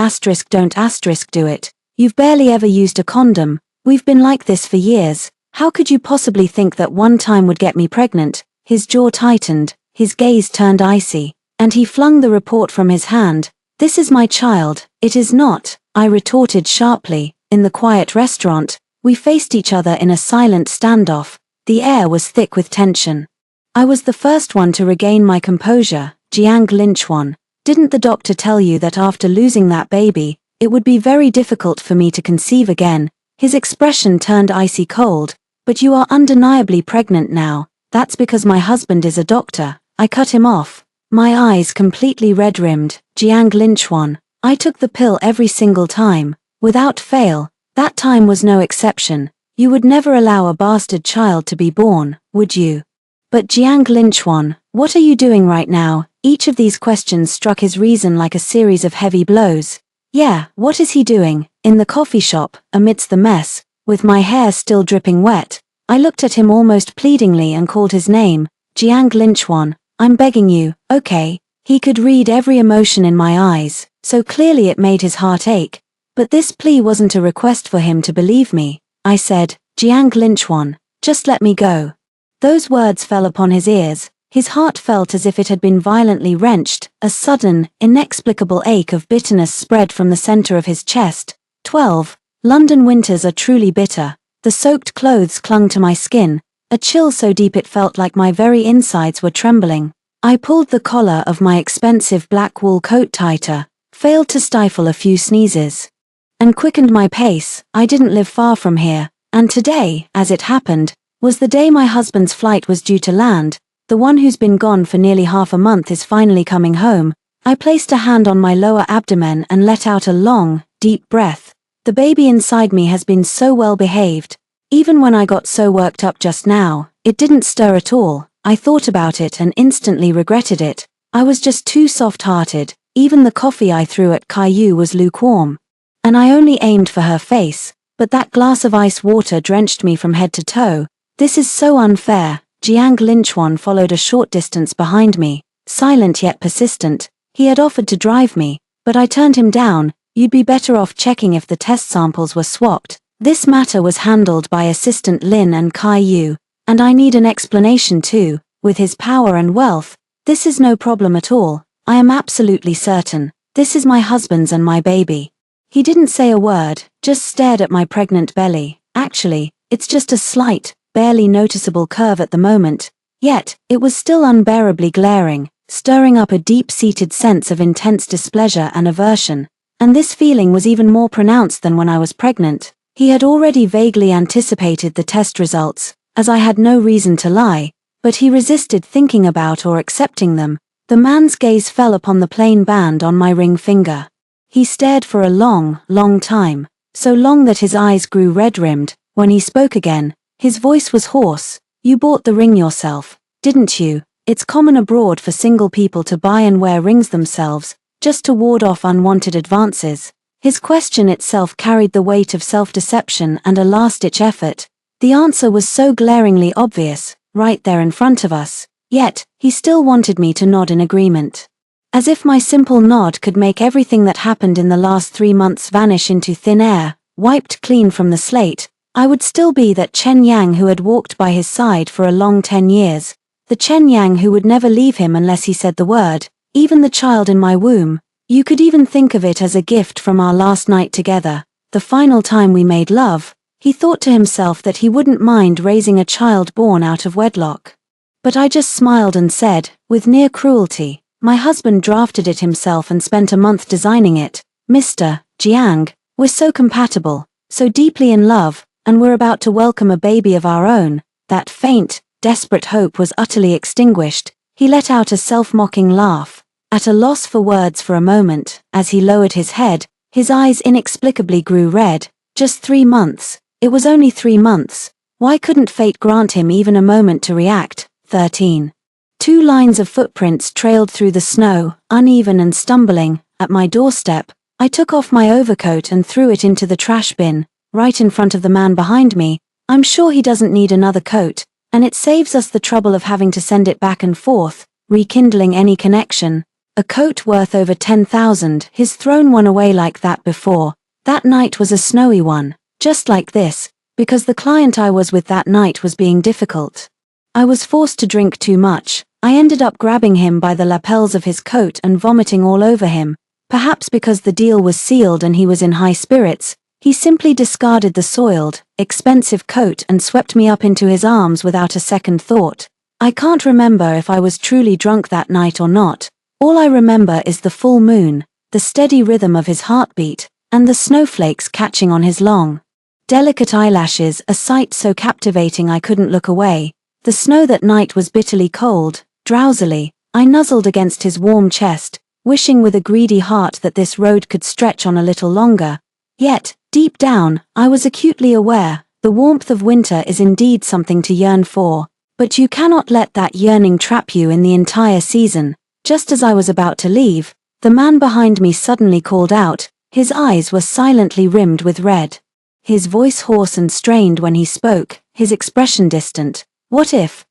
don't do it? You've barely ever used a condom. We've been like this for years. How could you possibly think that one time would get me pregnant?" His jaw tightened, his gaze turned icy, and he flung the report from his hand. "This is my child." "It is not," I retorted sharply. In the quiet restaurant, we faced each other in a silent standoff. The air was thick with tension. I was the first one to regain my composure. "Jiang Linchuan, didn't the doctor tell you that after losing that baby, it would be very difficult for me to conceive again?" His expression turned icy cold. "But you are undeniably pregnant now. That's because my husband is a doctor." I cut him off, my eyes completely red-rimmed. "Jiang Linchuan, I took the pill every single time, without fail. That time was no exception. You would never allow a bastard child to be born, would you?" "But Jiang Linchuan, what are you doing right now?" Each of these questions struck his reason like a series of heavy blows. "Yeah, what is he doing?" In the coffee shop, amidst the mess, with my hair still dripping wet, I looked at him almost pleadingly and called his name. "Jiang Linchuan, I'm begging you, okay?" He could read every emotion in my eyes, so clearly it made his heart ache. But this plea wasn't a request for him to believe me. I said, "Jiang Linchuan, Just let me go. Those words fell upon his ears. His heart felt as if it had been violently wrenched. A sudden, inexplicable ache of bitterness spread from the center of his chest. 12. London winters are truly bitter. The soaked clothes clung to my skin, a chill so deep it felt like my very insides were trembling. I pulled the collar of my expensive black wool coat tighter, failed to stifle a few sneezes, and quickened my pace. I didn't live far from here, and today, as it happened, was the day my husband's flight was due to land. The one who's been gone for nearly half a month is finally coming home. I placed a hand on my lower abdomen and let out a long, deep breath. The baby inside me has been so well behaved. Even when I got so worked up just now, it didn't stir at all. I thought about it and instantly regretted it. I was just too soft-hearted. Even the coffee I threw at Caillou was lukewarm. And I only aimed for her face, but that glass of ice water drenched me from head to toe. This is so unfair. Jiang Linchuan followed a short distance behind me, silent yet persistent. He had offered to drive me, but I turned him down. You'd be better off checking if the test samples were swapped. This matter was handled by Assistant Lin and Caillou, and I need an explanation too. With his power and wealth, this is no problem at all. I am absolutely certain. This is my husband's and my baby. He didn't say a word, just stared at my pregnant belly. Actually, it's just a slight, barely noticeable curve at the moment, yet, it was still unbearably glaring, stirring up a deep-seated sense of intense displeasure and aversion. And this feeling was even more pronounced than when I was pregnant. He had already vaguely anticipated the test results, as I had no reason to lie, but he resisted thinking about or accepting them. The man's gaze fell upon the plain band on my ring finger. He stared for a long, long time, so long that his eyes grew red-rimmed. When he spoke again, his voice was hoarse. You bought the ring yourself, didn't you? It's common abroad for single people to buy and wear rings themselves, just to ward off unwanted advances. His question itself carried the weight of self-deception and a last-ditch effort. The answer was so glaringly obvious, right there in front of us. Yet, he still wanted me to nod in agreement. As if my simple nod could make everything that happened in the last 3 months vanish into thin air, wiped clean from the slate. I would still be that Chen Yang who had walked by his side for a long 10 years. The Chen Yang who would never leave him unless he said the word. Even the child in my womb. You could even think of it as a gift from our last night together. The final time we made love. He thought to himself that he wouldn't mind raising a child born out of wedlock. But I just smiled and said, with near cruelty, my husband drafted it himself and spent a month designing it. Mr. Jiang, we're so compatible, so deeply in love, and we're about to welcome a baby of our own. That faint, desperate hope was utterly extinguished. He let out a self-mocking laugh, at a loss for words for a moment. As he lowered his head, his eyes inexplicably grew red. Just 3 months. It was only 3 months. Why couldn't fate grant him even a moment to react? 13. 2 lines of footprints trailed through the snow, uneven and stumbling. At my doorstep, I took off my overcoat and threw it into the trash bin, right in front of the man behind me. I'm sure he doesn't need another coat, and it saves us the trouble of having to send it back and forth, rekindling any connection. A coat worth over 10,000. He's thrown one away like that before. That night was a snowy one, just like this, because the client I was with that night was being difficult. I was forced to drink too much. I ended up grabbing him by the lapels of his coat and vomiting all over him. Perhaps because the deal was sealed and he was in high spirits, he simply discarded the soiled, expensive coat and swept me up into his arms without a second thought. I can't remember if I was truly drunk that night or not. All I remember is the full moon, the steady rhythm of his heartbeat, and the snowflakes catching on his long, delicate eyelashes, a sight so captivating I couldn't look away. The snow that night was bitterly cold. Drowsily, I nuzzled against his warm chest, wishing with a greedy heart that this road could stretch on a little longer. Yet, deep down, I was acutely aware, the warmth of winter is indeed something to yearn for, but you cannot let that yearning trap you in the entire season. Just as I was about to leave, the man behind me suddenly called out. His eyes were silently rimmed with red. His voice hoarse and strained when he spoke, his expression distant. What if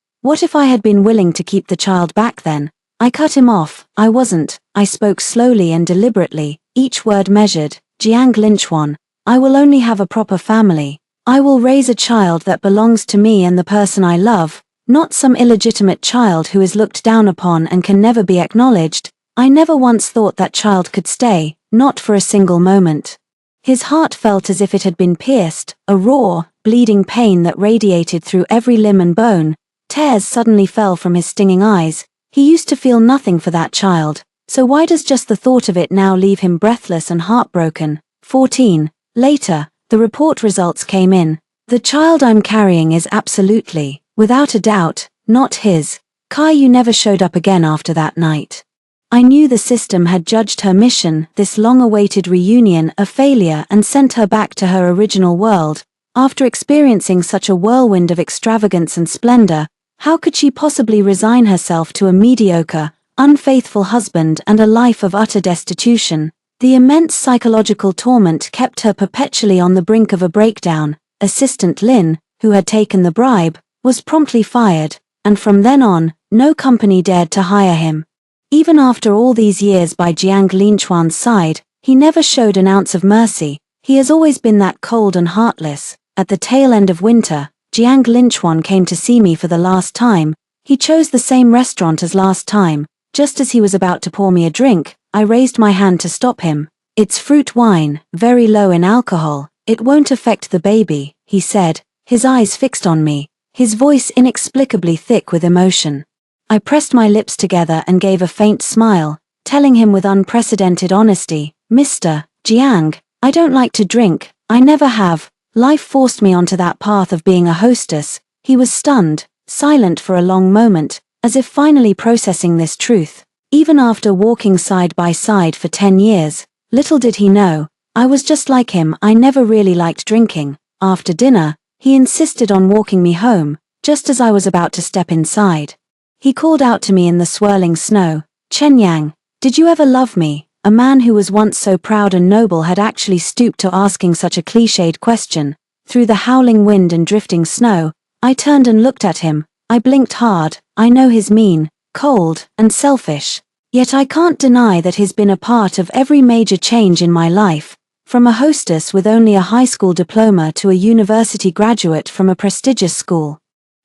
I had been willing to keep the child back then? I cut him off. I wasn't. I spoke slowly and deliberately, each word measured. Jiang Linchuan, I will only have a proper family. I will raise a child that belongs to me and the person I love, not some illegitimate child who is looked down upon and can never be acknowledged. I never once thought that child could stay, not for a single moment. His heart felt as if it had been pierced, a raw, bleeding pain that radiated through every limb and bone. Tears suddenly fell from his stinging eyes. He used to feel nothing for that child, so why does just the thought of it now leave him breathless and heartbroken? 14. Later, the report results came in. The child I'm carrying is absolutely, without a doubt, not his. Caillou never showed up again after that night. I knew the system had judged her mission, this long-awaited reunion, a failure and sent her back to her original world. After experiencing such a whirlwind of extravagance and splendor, how could she possibly resign herself to a mediocre, unfaithful husband and a life of utter destitution? The immense psychological torment kept her perpetually on the brink of a breakdown. Assistant Lin, who had taken the bribe, was promptly fired, and from then on, no company dared to hire him. Even after all these years by Jiang Linchuan's side, he never showed an ounce of mercy. He has always been that cold and heartless. At the tail end of winter, Jiang Linchuan came to see me for the last time. He chose the same restaurant as last time. Just as he was about to pour me a drink, I raised my hand to stop him. It's fruit wine, very low in alcohol. It won't affect the baby, he said, his eyes fixed on me, his voice inexplicably thick with emotion. I pressed my lips together and gave a faint smile, telling him with unprecedented honesty, Mr. Jiang, I don't like to drink, I never have. Life forced me onto that path of being a hostess. He was stunned, silent for a long moment, as if finally processing this truth. Even after walking side by side for 10 years, little did he know, I was just like him. I never really liked drinking. After dinner, he insisted on walking me home, just as I was about to step inside. He called out to me in the swirling snow, Chen Yang, did you ever love me? A man who was once so proud and noble had actually stooped to asking such a cliched question. Through the howling wind and drifting snow, I turned and looked at him. I blinked hard. I know he's mean, cold, and selfish. Yet I can't deny that he's been a part of every major change in my life, from a hostess with only a high school diploma to a university graduate from a prestigious school.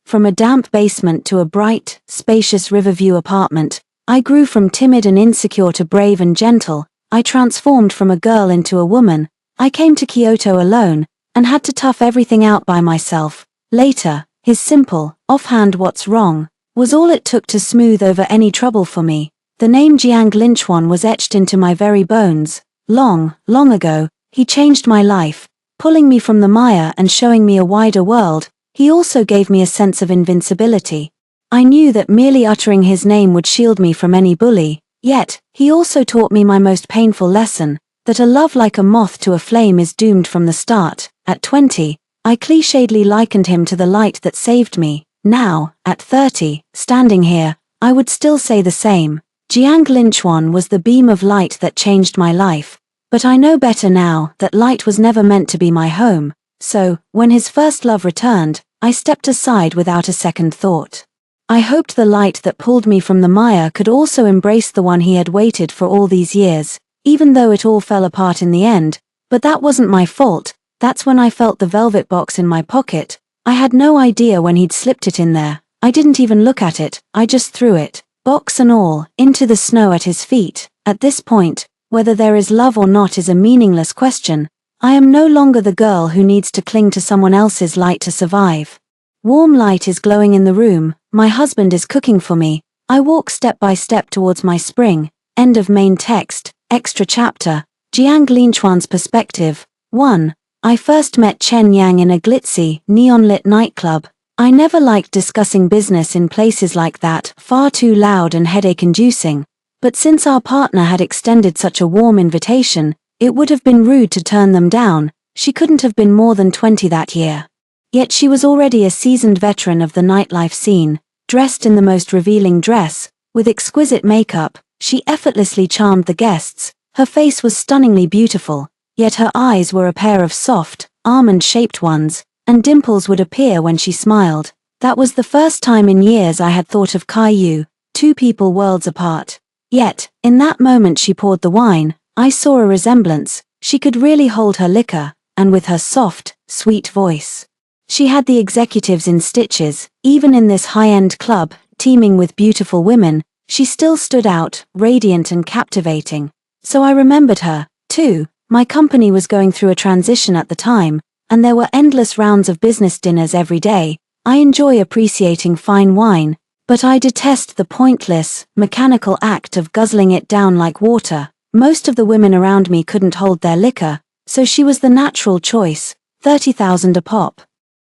From a damp basement to a bright, spacious Riverview apartment, I grew from timid and insecure to brave and gentle. I transformed from a girl into a woman. I came to Kyoto alone, and had to tough everything out by myself. Later, his simple, offhand "what's wrong?" was all it took to smooth over any trouble for me. The name Jiang Linchuan was etched into my very bones. Long, long ago, he changed my life, pulling me from the mire and showing me a wider world. He also gave me a sense of invincibility. I knew that merely uttering his name would shield me from any bully, yet, he also taught me my most painful lesson, that a love like a moth to a flame is doomed from the start. At 20, I clichédly likened him to the light that saved me. Now, at 30, standing here, I would still say the same. Jiang Linchuan was the beam of light that changed my life, but I know better now that light was never meant to be my home. So, when his first love returned, I stepped aside without a second thought. I hoped the light that pulled me from the mire could also embrace the one he had waited for all these years, even though it all fell apart in the end. But that wasn't my fault. That's when I felt the velvet box in my pocket. I had no idea when he'd slipped it in there. I didn't even look at it, I just threw it, box and all, into the snow at his feet. At this point, whether there is love or not is a meaningless question. I am no longer the girl who needs to cling to someone else's light to survive. Warm light is glowing in the room, my husband is cooking for me. I walk step by step towards my spring. End of main text, extra chapter, Jiang Linchuan's perspective. 1. I first met Chen Yang in a glitzy, neon-lit nightclub. I never liked discussing business in places like that, far too loud and headache-inducing. But since our partner had extended such a warm invitation, it would have been rude to turn them down. She couldn't have been more than 20 that year. Yet she was already a seasoned veteran of the nightlife scene, dressed in the most revealing dress, with exquisite makeup. She effortlessly charmed the guests. Her face was stunningly beautiful, yet her eyes were a pair of soft, almond-shaped ones, and dimples would appear when she smiled. That was the first time in years I had thought of Caillou, two people worlds apart. Yet, in that moment she poured the wine, I saw a resemblance. She could really hold her liquor. and with her soft, sweet voice. She had the executives in stitches. Even in this high-end club, teeming with beautiful women, she still stood out, radiant and captivating. So I remembered her, too. My company was going through a transition at the time, and there were endless rounds of business dinners every day. I enjoy appreciating fine wine, but I detest the pointless, mechanical act of guzzling it down like water. Most of the women around me couldn't hold their liquor, so she was the natural choice, 30,000 a pop.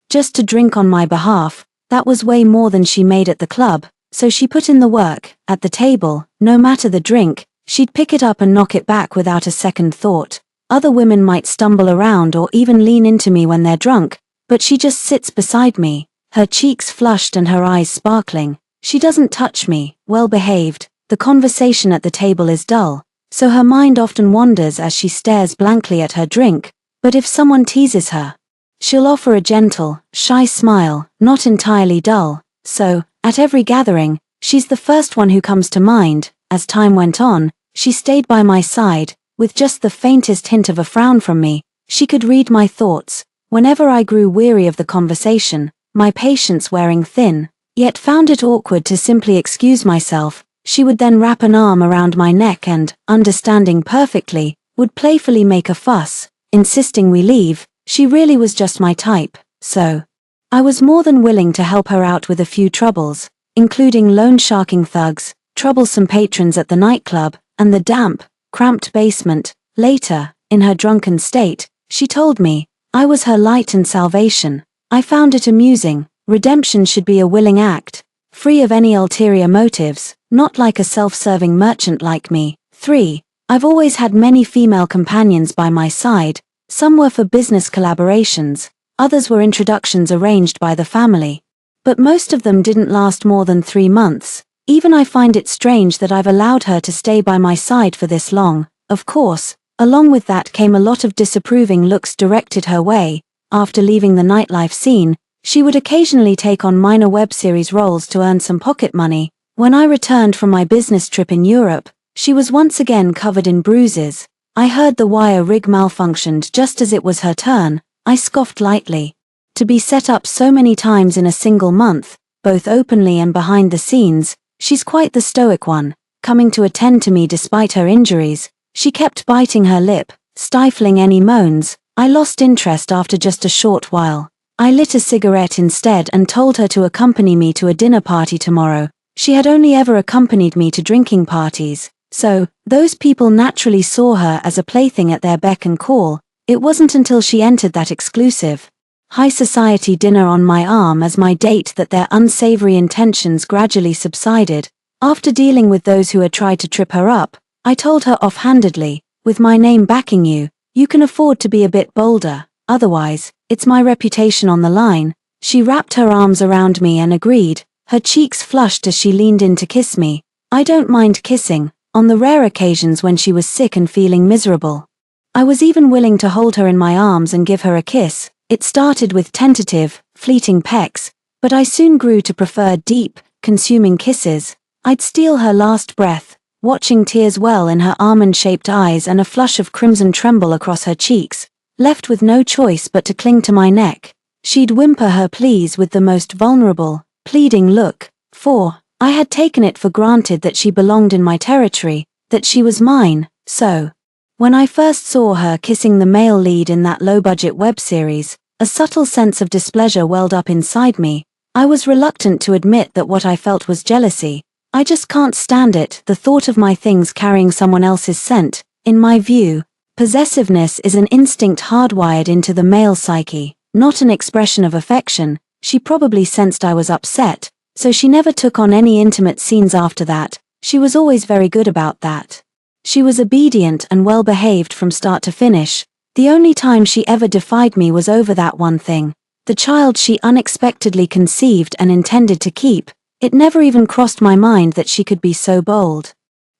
Just to drink on my behalf. That was way more than she made at the club, so she put in the work. At the table, no matter the drink, she'd pick it up and knock it back without a second thought. Other women might stumble around or even lean into me when they're drunk, but she just sits beside me, her cheeks flushed and her eyes sparkling. She doesn't touch me, well behaved. The conversation at the table is dull, so her mind often wanders as she stares blankly at her drink, but if someone teases her, she'll offer a gentle, shy smile, not entirely dull. So, at every gathering, she's the first one who comes to mind. As time went on, she stayed by my side, with just the faintest hint of a frown from me. She could read my thoughts. Whenever I grew weary of the conversation, my patience wearing thin, yet found it awkward to simply excuse myself, she would then wrap an arm around my neck and, understanding perfectly, would playfully make a fuss, insisting we leave. She really was just my type, so I was more than willing to help her out with a few troubles, including loan-sharking thugs, troublesome patrons at the nightclub, and the damp, cramped basement. Later, in her drunken state, she told me I was her light and salvation. I found it amusing. Redemption should be a willing act, free of any ulterior motives, not like a self-serving merchant like me. 3. I've always had many female companions by my side. Some were for business collaborations, others were introductions arranged by the family. But most of them didn't last more than 3 months. Even I find it strange that I've allowed her to stay by my side for this long. Of course, along with that came a lot of disapproving looks directed her way. After leaving the nightlife scene, she would occasionally take on minor web series roles to earn some pocket money. When I returned from my business trip in Europe, she was once again covered in bruises. I heard the wire rig malfunctioned just as it was her turn. I scoffed lightly. To be set up so many times in a single month, both openly and behind the scenes, she's quite the stoic one, coming to attend to me despite her injuries. She kept biting her lip, stifling any moans. I lost interest after just a short while. I lit a cigarette instead and told her to accompany me to a dinner party tomorrow. She had only ever accompanied me to drinking parties, so those people naturally saw her as a plaything at their beck and call. It wasn't until she entered that exclusive, high society dinner on my arm as my date that their unsavory intentions gradually subsided. After dealing with those who had tried to trip her up, I told her offhandedly, with my name backing you, you can afford to be a bit bolder, otherwise, it's my reputation on the line. She wrapped her arms around me and agreed, her cheeks flushed as she leaned in to kiss me. I don't mind kissing, on the rare occasions when she was sick and feeling miserable. I was even willing to hold her in my arms and give her a kiss. It started with tentative, fleeting pecks, but I soon grew to prefer deep, consuming kisses. I'd steal her last breath, watching tears well in her almond-shaped eyes and a flush of crimson tremble across her cheeks. Left with no choice but to cling to my neck, she'd whimper her pleas with the most vulnerable, pleading look. 4. I had taken it for granted that she belonged in my territory, that she was mine, so when I first saw her kissing the male lead in that low-budget web series, a subtle sense of displeasure welled up inside me. I was reluctant to admit that what I felt was jealousy. I just can't stand it, the thought of my things carrying someone else's scent. In my view, possessiveness is an instinct hardwired into the male psyche, not an expression of affection. She probably sensed I was upset, so she never took on any intimate scenes after that. She was always very good about that. She was obedient and well-behaved from start to finish. The only time she ever defied me was over that one thing, the child she unexpectedly conceived and intended to keep. It never even crossed my mind that she could be so bold.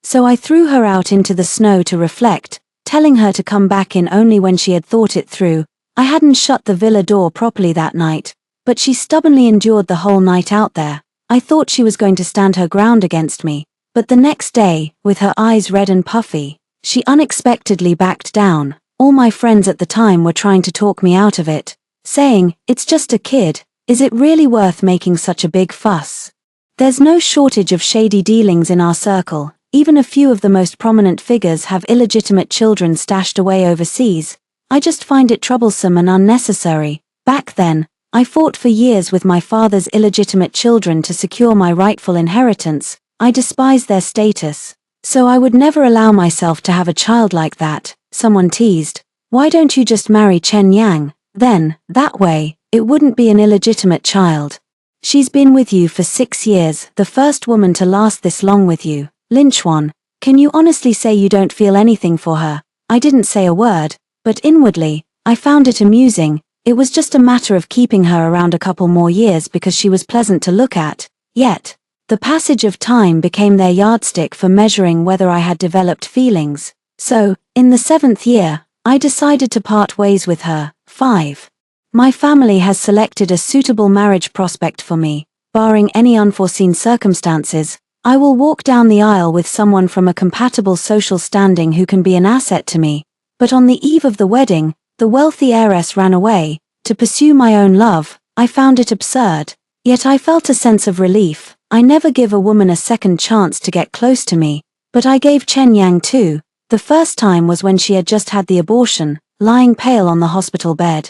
So I threw her out into the snow to reflect, telling her to come back in only when she had thought it through. I hadn't shut the villa door properly that night, but she stubbornly endured the whole night out there. I thought she was going to stand her ground against me, but the next day, with her eyes red and puffy, she unexpectedly backed down. All my friends at the time were trying to talk me out of it, saying, "It's just a kid, is it really worth making such a big fuss?" There's no shortage of shady dealings in our circle, even a few of the most prominent figures have illegitimate children stashed away overseas. I just find it troublesome and unnecessary. Back then, I fought for years with my father's illegitimate children to secure my rightful inheritance. I despise their status. So I would never allow myself to have a child like that. Someone teased, "Why don't you just marry Chen Yang? Then, that way, it wouldn't be an illegitimate child. She's been with you for 6 years, the first woman to last this long with you. Linchuan, can you honestly say you don't feel anything for her?" I didn't say a word, but inwardly, I found it amusing. It was just a matter of keeping her around a couple more years because she was pleasant to look at. Yet, the passage of time became their yardstick for measuring whether I had developed feelings. So, in the 7th year, I decided to part ways with her. 5. My family has selected a suitable marriage prospect for me. Barring any unforeseen circumstances, I will walk down the aisle with someone from a compatible social standing who can be an asset to me. But on the eve of the wedding, the wealthy heiress ran away. To pursue my own love, I found it absurd. Yet I felt a sense of relief. I never give a woman a second chance to get close to me. But I gave Chen Yang two. The first time was when she had just had the abortion, lying pale on the hospital bed.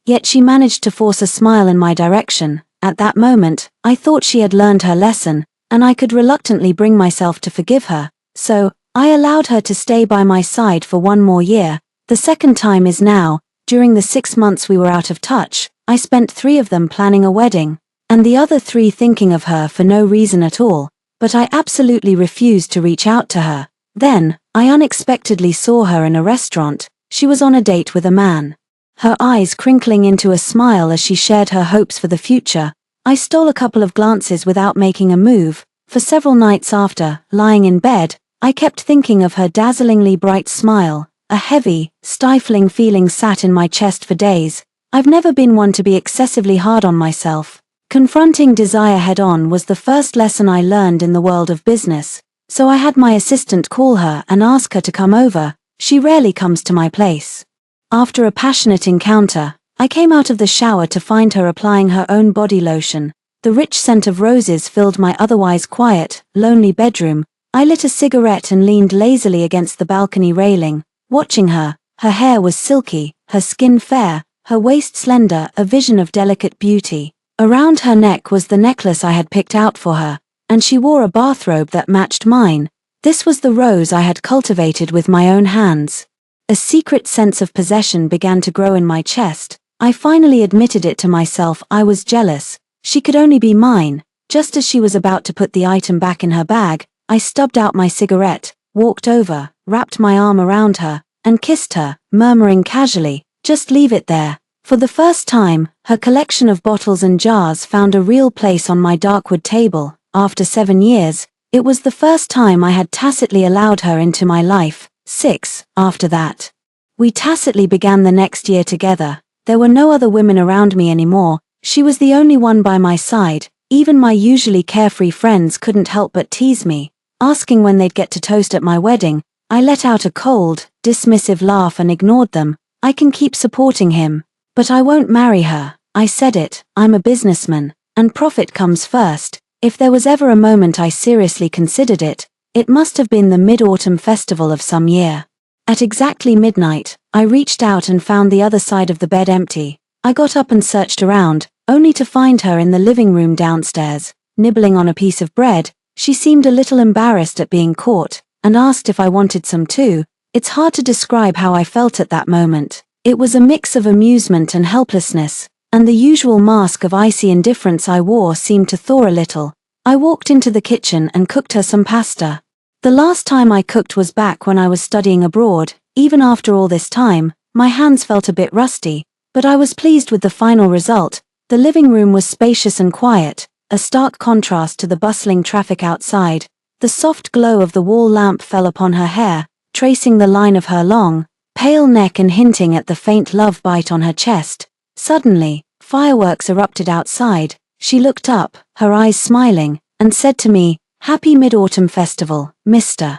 Yet she managed to force a smile in my direction. At that moment, I thought she had learned her lesson, and I could reluctantly bring myself to forgive her. So, I allowed her to stay by my side for 1 more year. The second time is now. During the 6 months we were out of touch, I spent 3 of them planning a wedding, and the other 3 thinking of her for no reason at all, but I absolutely refused to reach out to her. Then, I unexpectedly saw her in a restaurant. She was on a date with a man. Her eyes crinkling into a smile as she shared her hopes for the future. I stole a couple of glances without making a move. For several nights after, lying in bed, I kept thinking of her dazzlingly bright smile. A heavy, stifling feeling sat in my chest for days. I've never been one to be excessively hard on myself. Confronting desire head-on was the first lesson I learned in the world of business, so I had my assistant call her and ask her to come over. She rarely comes to my place. After a passionate encounter, I came out of the shower to find her applying her own body lotion. The rich scent of roses filled my otherwise quiet, lonely bedroom. I lit a cigarette and leaned lazily against the balcony railing. Watching her, her hair was silky, her skin fair, her waist slender, a vision of delicate beauty. Around her neck was the necklace I had picked out for her, and she wore a bathrobe that matched mine. This was the rose I had cultivated with my own hands. A secret sense of possession began to grow in my chest. I finally admitted it to myself. I was jealous. She could only be mine. Just as she was about to put the item back in her bag, I stubbed out my cigarette, walked over, wrapped my arm around her, and kissed her, murmuring casually, "Just leave it there." For the first time, her collection of bottles and jars found a real place on my darkwood table. After 7 years, it was the first time I had tacitly allowed her into my life. 6. After that, we tacitly began the next year together. There were no other women around me anymore. She was the only one by my side. Even my usually carefree friends couldn't help but tease me, asking when they'd get to toast at my wedding. I let out a cold, dismissive laugh and ignored them. I can keep supporting him, but I won't marry her. I said it. I'm a businessman, and profit comes first. If there was ever a moment I seriously considered it, it must have been the Mid-Autumn Festival of some year. At exactly midnight, I reached out and found the other side of the bed empty. I got up and searched around, only to find her in the living room downstairs, nibbling on a piece of bread. She seemed a little embarrassed at being caught, and asked if I wanted some too. It's hard to describe how I felt at that moment. It was a mix of amusement and helplessness, and the usual mask of icy indifference I wore seemed to thaw a little. I walked into the kitchen and cooked her some pasta. The last time I cooked was back when I was studying abroad. Even after all this time, my hands felt a bit rusty, but I was pleased with the final result. The living room was spacious and quiet, a stark contrast to the bustling traffic outside. The soft glow of the wall lamp fell upon her hair, tracing the line of her long, pale neck and hinting at the faint love bite on her chest. Suddenly, fireworks erupted outside. She looked up, her eyes smiling, and said to me, "Happy Mid-Autumn Festival, Mr.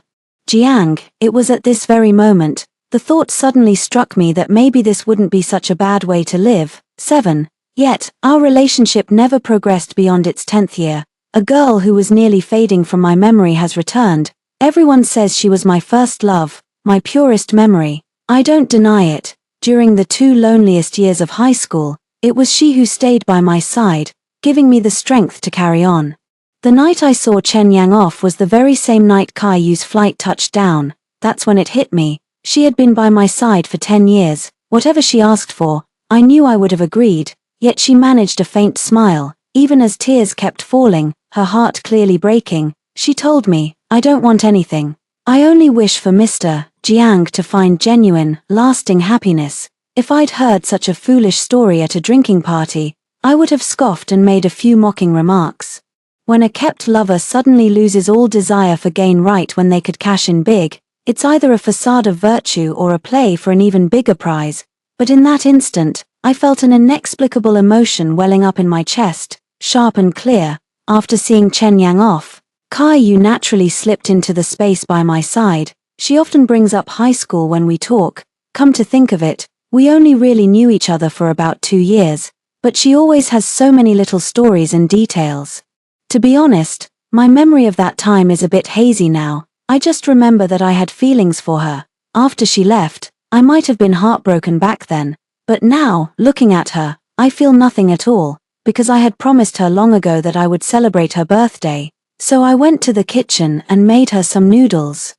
Jiang." It was at this very moment, The thought suddenly struck me that maybe this wouldn't be such a bad way to live. 7. Yet, our relationship never progressed beyond its 10th year. A girl who was nearly fading from my memory has returned. Everyone says she was my first love, my purest memory. I don't deny it. During the 2 loneliest years of high school, it was she who stayed by my side, giving me the strength to carry on. The night I saw Chen Yang off was the very same night Caillou's flight touched down. That's when it hit me. She had been by my side for 10 years. Whatever she asked for, I knew I would have agreed, yet she managed a faint smile. Even as tears kept falling, her heart clearly breaking, she told me, "I don't want anything. I only wish for Mr. Jiang to find genuine, lasting happiness." If I'd heard such a foolish story at a drinking party, I would have scoffed and made a few mocking remarks. When a kept lover suddenly loses all desire for gain right when they could cash in big, it's either a facade of virtue or a play for an even bigger prize. But in that instant, I felt an inexplicable emotion welling up in my chest, sharp and clear. After seeing Chen Yang off, Caillou naturally slipped into the space by my side. She often brings up high school when we talk. Come to think of it, we only really knew each other for about 2 years, but she always has so many little stories and details. To be honest, my memory of that time is a bit hazy now. I just remember that I had feelings for her. After she left, I might have been heartbroken back then, but now, looking at her, I feel nothing at all, because I had promised her long ago that I would celebrate her birthday. So I went to the kitchen and made her some noodles.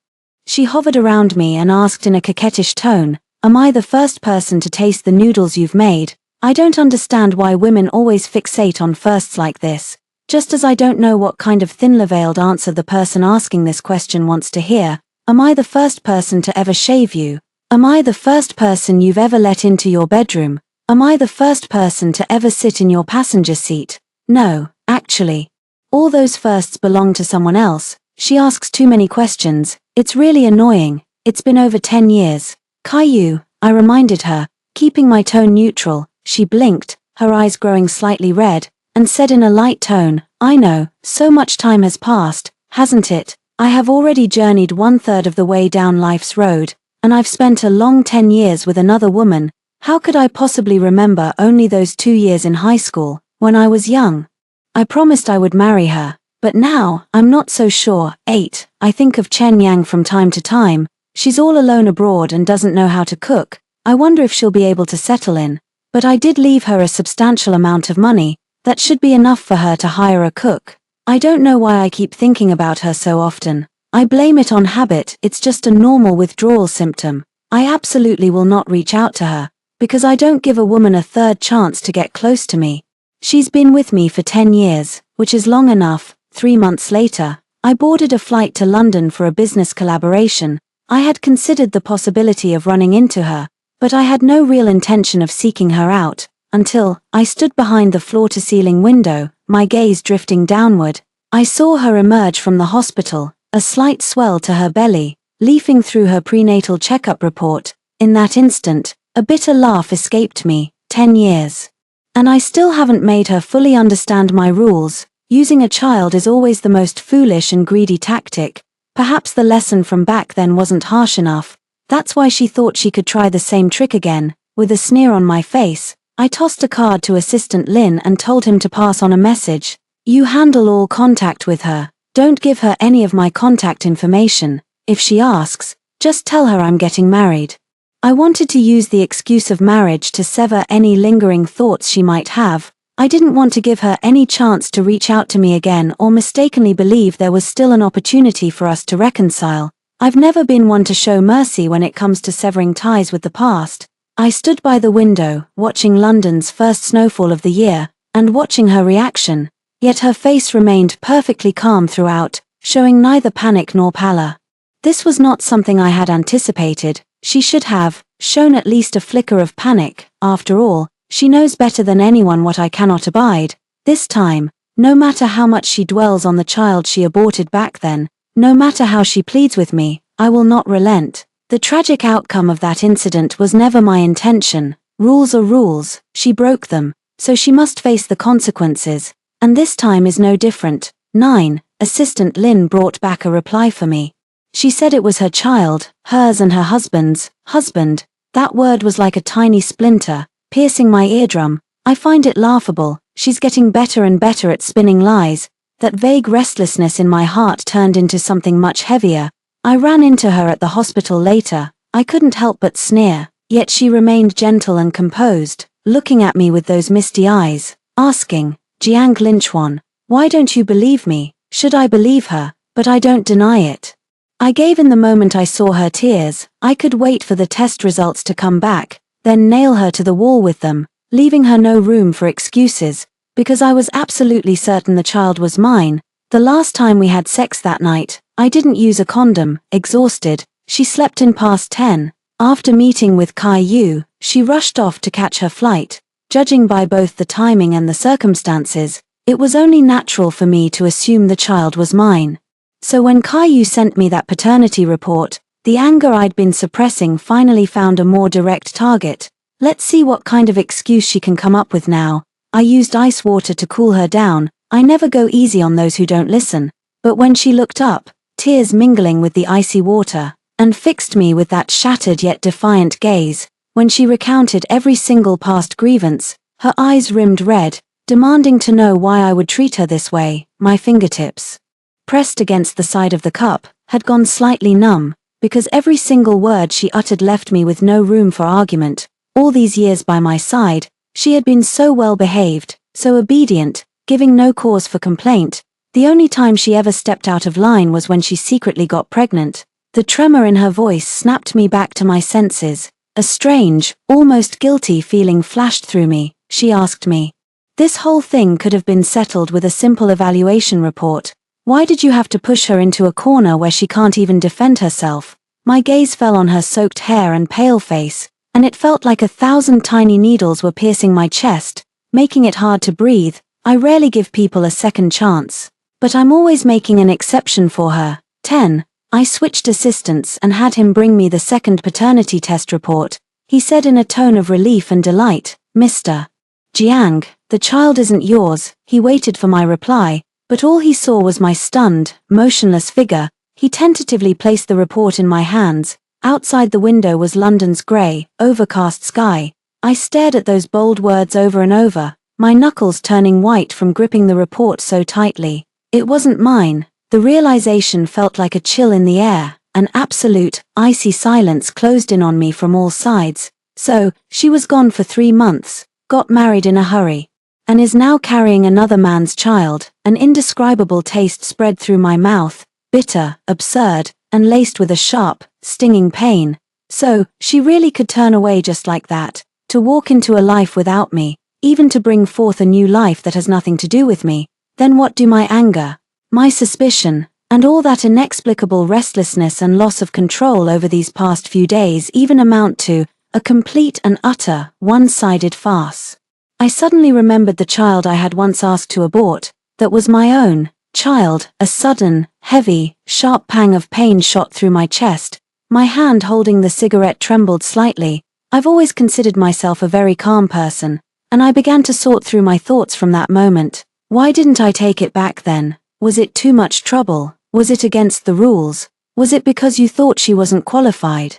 She hovered around me and asked in a coquettish tone, "Am I the first person to taste the noodles you've made?" I don't understand why women always fixate on firsts like this. Just as I don't know what kind of thinly-veiled answer the person asking this question wants to hear. Am I the first person to ever shave you? Am I the first person you've ever let into your bedroom? Am I the first person to ever sit in your passenger seat? No, actually. All those firsts belong to someone else. She asks too many questions. It's really annoying. It's been over 10 years. Caillou, I reminded her, keeping my tone neutral. She blinked, her eyes growing slightly red, and said in a light tone, "I know, so much time has passed, hasn't it? I have already journeyed 1/3 of the way down life's road, and I've spent a long 10 years with another woman. How could I possibly remember only those 2 years in high school, when I was young? I promised I would marry her, but now, I'm not so sure." 8. I think of Chen Yang from time to time. She's all alone abroad and doesn't know how to cook. I wonder if she'll be able to settle in. But I did leave her a substantial amount of money. That should be enough for her to hire a cook. I don't know why I keep thinking about her so often. I blame it on habit. It's just a normal withdrawal symptom. I absolutely will not reach out to her, because I don't give a woman a third chance to get close to me. She's been with me for 10 years, which is long enough. 3 months later, I boarded a flight to London for a business collaboration. I had considered the possibility of running into her, but I had no real intention of seeking her out. Until I stood behind the floor-to-ceiling window, my gaze drifting downward. I saw her emerge from the hospital, a slight swell to her belly, leafing through her prenatal checkup report. In that instant, a bitter laugh escaped me. 10 years. And I still haven't made her fully understand my rules. Using a child is always the most foolish and greedy tactic. Perhaps the lesson from back then wasn't harsh enough. That's why she thought she could try the same trick again. With a sneer on my face, I tossed a card to Assistant Lin and told him to pass on a message. "You handle all contact with her. Don't give her any of my contact information. If she asks, just tell her I'm getting married." I wanted to use the excuse of marriage to sever any lingering thoughts she might have. I didn't want to give her any chance to reach out to me again or mistakenly believe there was still an opportunity for us to reconcile. I've never been one to show mercy when it comes to severing ties with the past. I stood by the window, watching London's first snowfall of the year, and watching her reaction. Yet her face remained perfectly calm throughout, showing neither panic nor pallor. This was not something I had anticipated. She should have shown at least a flicker of panic. After all, she knows better than anyone what I cannot abide. This time, no matter how much she dwells on the child she aborted back then, no matter how she pleads with me, I will not relent. The tragic outcome of that incident was never my intention. Rules are rules, she broke them, so she must face the consequences, and this time is no different. 9. Assistant Lin brought back a reply for me. She said it was her child, hers and her husband's. Husband. That word was like a tiny splinter, piercing my eardrum. I find it laughable. She's getting better and better at spinning lies. That vague restlessness in my heart turned into something much heavier. I ran into her at the hospital later. I couldn't help but sneer, yet she remained gentle and composed, looking at me with those misty eyes, asking, "Jiang Linchuan, why don't you believe me? Should I believe her?" But I don't deny it. I gave in the moment I saw her tears. I could wait for the test results to come back, then nail her to the wall with them, leaving her no room for excuses, because I was absolutely certain the child was mine. The last time we had sex that night, I didn't use a condom. Exhausted, she slept in past 10. After meeting with Kai Yu, she rushed off to catch her flight. Judging by both the timing and the circumstances, it was only natural for me to assume the child was mine. So when Kai Yu sent me that paternity report, the anger I'd been suppressing finally found a more direct target. Let's see what kind of excuse she can come up with now. I used ice water to cool her down. I never go easy on those who don't listen. But when she looked up, tears mingling with the icy water, and fixed me with that shattered yet defiant gaze, when she recounted every single past grievance, her eyes rimmed red, demanding to know why I would treat her this way, my fingertips, pressed against the side of the cup, had gone slightly numb, because every single word she uttered left me with no room for argument. All these years by my side, she had been so well behaved, so obedient, giving no cause for complaint. The only time she ever stepped out of line was when she secretly got pregnant. The tremor in her voice snapped me back to my senses. A strange, almost guilty feeling flashed through me. She asked me, "This whole thing could have been settled with a simple evaluation report. Why did you have to push her into a corner where she can't even defend herself?" My gaze fell on her soaked hair and pale face, and it felt like 1,000 tiny needles were piercing my chest, making it hard to breathe. I rarely give people a second chance, but I'm always making an exception for her. 10. I switched assistants and had him bring me the second paternity test report. He said in a tone of relief and delight, "Mr. Jiang, the child isn't yours." He waited for my reply, but all he saw was my stunned, motionless figure. He tentatively placed the report in my hands. Outside the window was London's grey, overcast sky. I stared at those bold words over and over, my knuckles turning white from gripping the report so tightly. It wasn't mine. The realization felt like a chill in the air. An absolute, icy silence closed in on me from all sides. So, she was gone for 3 months, got married in a hurry, and is now carrying another man's child. An indescribable taste spread through my mouth, bitter, absurd, and laced with a sharp, stinging pain. So, she really could turn away just like that, to walk into a life without me, even to bring forth a new life that has nothing to do with me. Then what do my anger, my suspicion, and all that inexplicable restlessness and loss of control over these past few days even amount to? A complete and utter, one-sided farce. I suddenly remembered the child I had once asked to abort, that was my own child. A sudden, heavy, sharp pang of pain shot through my chest. My hand holding the cigarette trembled slightly. I've always considered myself a very calm person, and I began to sort through my thoughts from that moment. Why didn't I take it back then? Was it too much trouble? Was it against the rules? Was it because you thought she wasn't qualified?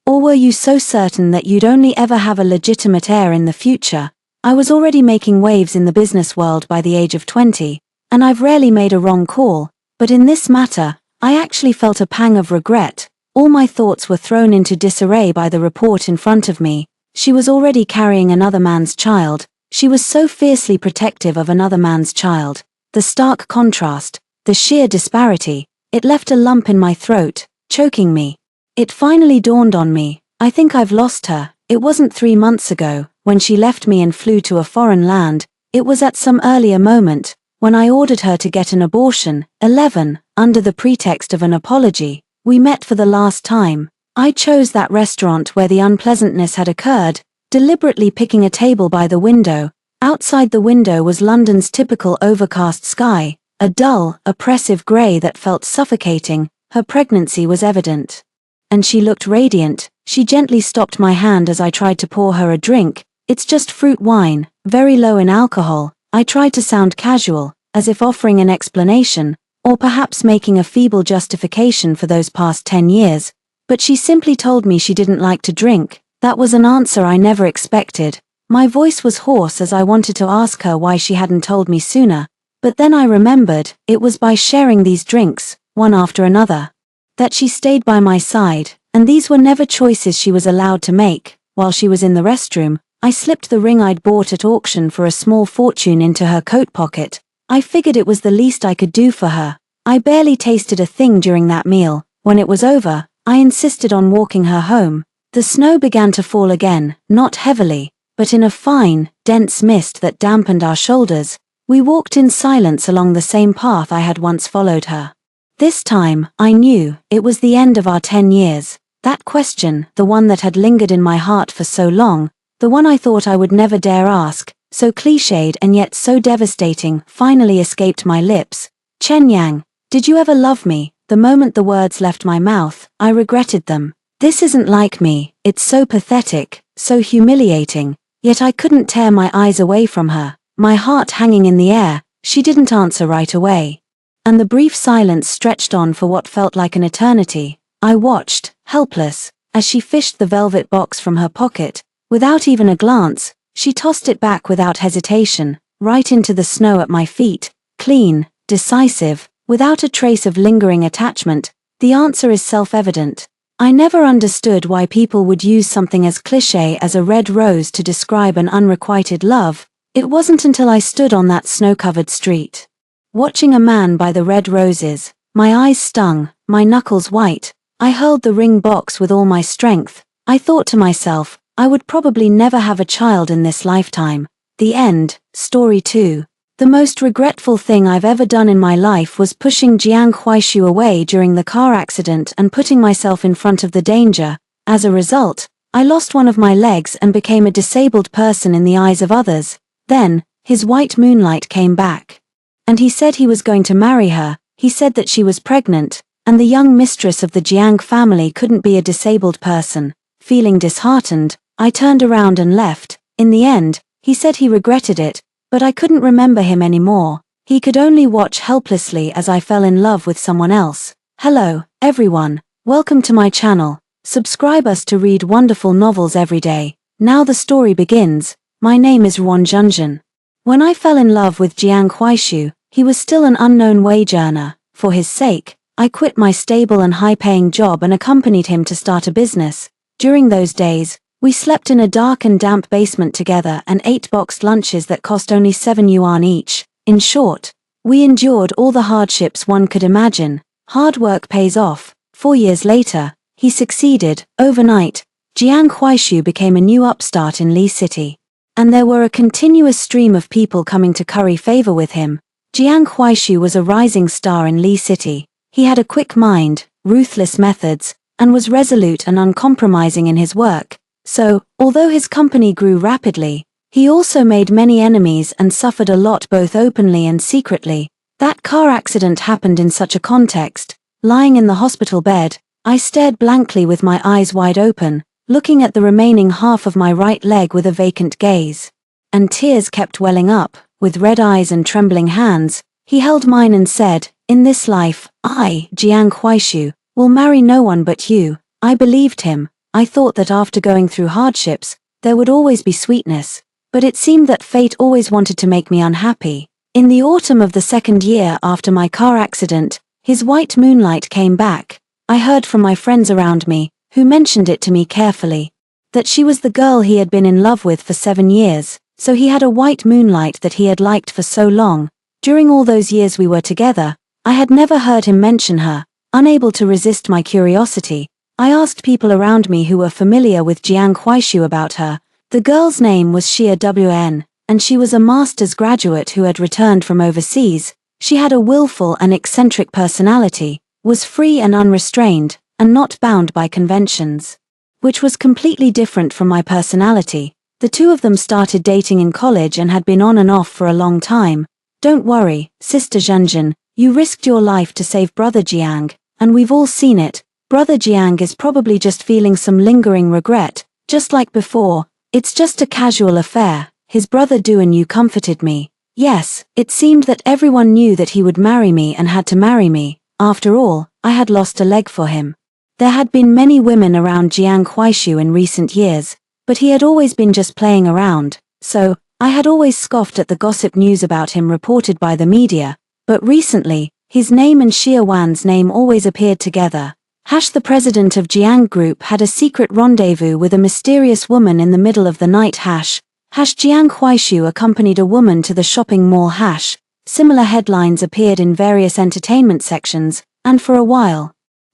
Or were you so certain that you'd only ever have a legitimate heir in the future? I was already making waves in the business world by the age of 20, and I've rarely made a wrong call, but in this matter, I actually felt a pang of regret. All my thoughts were thrown into disarray by the report in front of me. She was already carrying another man's child. She was so fiercely protective of another man's child. The stark contrast, the sheer disparity, it left a lump in my throat, choking me. It finally dawned on me. I think I've lost her. It wasn't 3 months ago, when she left me and flew to a foreign land. It was at some earlier moment, when I ordered her to get an abortion. 11, under the pretext of an apology. We met for the last time. I chose that restaurant where the unpleasantness had occurred, deliberately picking a table by the window. Outside the window was London's typical overcast sky, a dull, oppressive grey that felt suffocating. Her pregnancy was evident. And she looked radiant. She gently stopped my hand as I tried to pour her a drink. "It's just fruit wine, very low in alcohol." I tried to sound casual, as if offering an explanation, or perhaps making a feeble justification for those past 10 years, but she simply told me she didn't like to drink. That was an answer I never expected. My voice was hoarse as I wanted to ask her why she hadn't told me sooner, but then I remembered, it was by sharing these drinks, one after another, that she stayed by my side, and these were never choices she was allowed to make. While she was in the restroom, I slipped the ring I'd bought at auction for a small fortune into her coat pocket. I figured it was the least I could do for her. I barely tasted a thing during that meal. When it was over, I insisted on walking her home. The snow began to fall again, not heavily, but in a fine, dense mist that dampened our shoulders. We walked in silence along the same path I had once followed her. This time, I knew, it was the end of our 10 years. That question, the one that had lingered in my heart for so long, the one I thought I would never dare ask, so cliched and yet so devastating, finally escaped my lips. Chen Yang, did you ever love me? The moment the words left my mouth, I regretted them. This isn't like me, it's so pathetic, so humiliating, yet I couldn't tear my eyes away from her, my heart hanging in the air. She didn't answer right away. And the brief silence stretched on for what felt like an eternity. I watched, helpless, as she fished the velvet box from her pocket. Without even a glance, she tossed it back without hesitation, right into the snow at my feet, clean, decisive, without a trace of lingering attachment. The answer is self-evident. I never understood why people would use something as cliché as a red rose to describe an unrequited love. It wasn't until I stood on that snow-covered street, watching a man buy the red roses, my eyes stung, my knuckles white. I hurled the ring box with all my strength. I thought to myself, I would probably never have a child in this lifetime. The end. Story 2. The most regretful thing I've ever done in my life was pushing Jiang Huaishu away during the car accident and putting myself in front of the danger. As a result, I lost one of my legs and became a disabled person in the eyes of others. Then, his white moonlight came back. And he said he was going to marry her. He said that she was pregnant, and the young mistress of the Jiang family couldn't be a disabled person. Feeling disheartened, I turned around and left. In the end, he said he regretted it, but I couldn't remember him anymore. He could only watch helplessly as I fell in love with someone else. Hello, everyone. Welcome to my channel. Subscribe us to read wonderful novels every day. Now the story begins. My name is Reborn. When I fell in love with Jiang Huaishu, he was still an unknown wage earner. For his sake, I quit my stable and high-paying job and accompanied him to start a business. During those days, we slept in a dark and damp basement together and ate boxed lunches that cost only 7 yuan each. In short, we endured all the hardships one could imagine. Hard work pays off. 4 years later, he succeeded. Overnight, Jiang Huaishu became a new upstart in Li City. And there were a continuous stream of people coming to curry favor with him. Jiang Huaishu was a rising star in Li City. He had a quick mind, ruthless methods, and was resolute and uncompromising in his work. So, although his company grew rapidly, he also made many enemies and suffered a lot both openly and secretly. That car accident happened in such a context. Lying in the hospital bed, I stared blankly with my eyes wide open, looking at the remaining half of my right leg with a vacant gaze. And tears kept welling up. With red eyes and trembling hands, he held mine and said, "In this life, I, Jiang Huaishu, will marry no one but you." I believed him. I thought that after going through hardships, there would always be sweetness, but it seemed that fate always wanted to make me unhappy. In the autumn of the second year after my car accident, his white moonlight came back. I heard from my friends around me, who mentioned it to me carefully, that she was the girl he had been in love with for 7 years, so he had a white moonlight that he had liked for so long. During all those years we were together, I had never heard him mention her. Unable to resist my curiosity, I asked people around me who were familiar with Jiang Huaishu about her. The girl's name was Xia Wn, and she was a master's graduate who had returned from overseas. She had a willful and eccentric personality, was free and unrestrained, and not bound by conventions, which was completely different from my personality. The two of them started dating in college and had been on and off for a long time. Don't worry, Sister Zhenzhen, you risked your life to save Brother Jiang, and we've all seen it. Brother Jiang is probably just feeling some lingering regret, just like before. It's just a casual affair. His brother Du and you comforted me. Yes, it seemed that everyone knew that he would marry me and had to marry me. After all, I had lost a leg for him. There had been many women around Jiang Huaishu in recent years, but he had always been just playing around, so I had always scoffed at the gossip news about him reported by the media, but recently, his name and Xia Wan's name always appeared together. The president of Jiang Group had a secret rendezvous with a mysterious woman in the middle of the night. Jiang Huaishu accompanied a woman to the shopping mall. Similar headlines appeared in various entertainment sections, and for a while,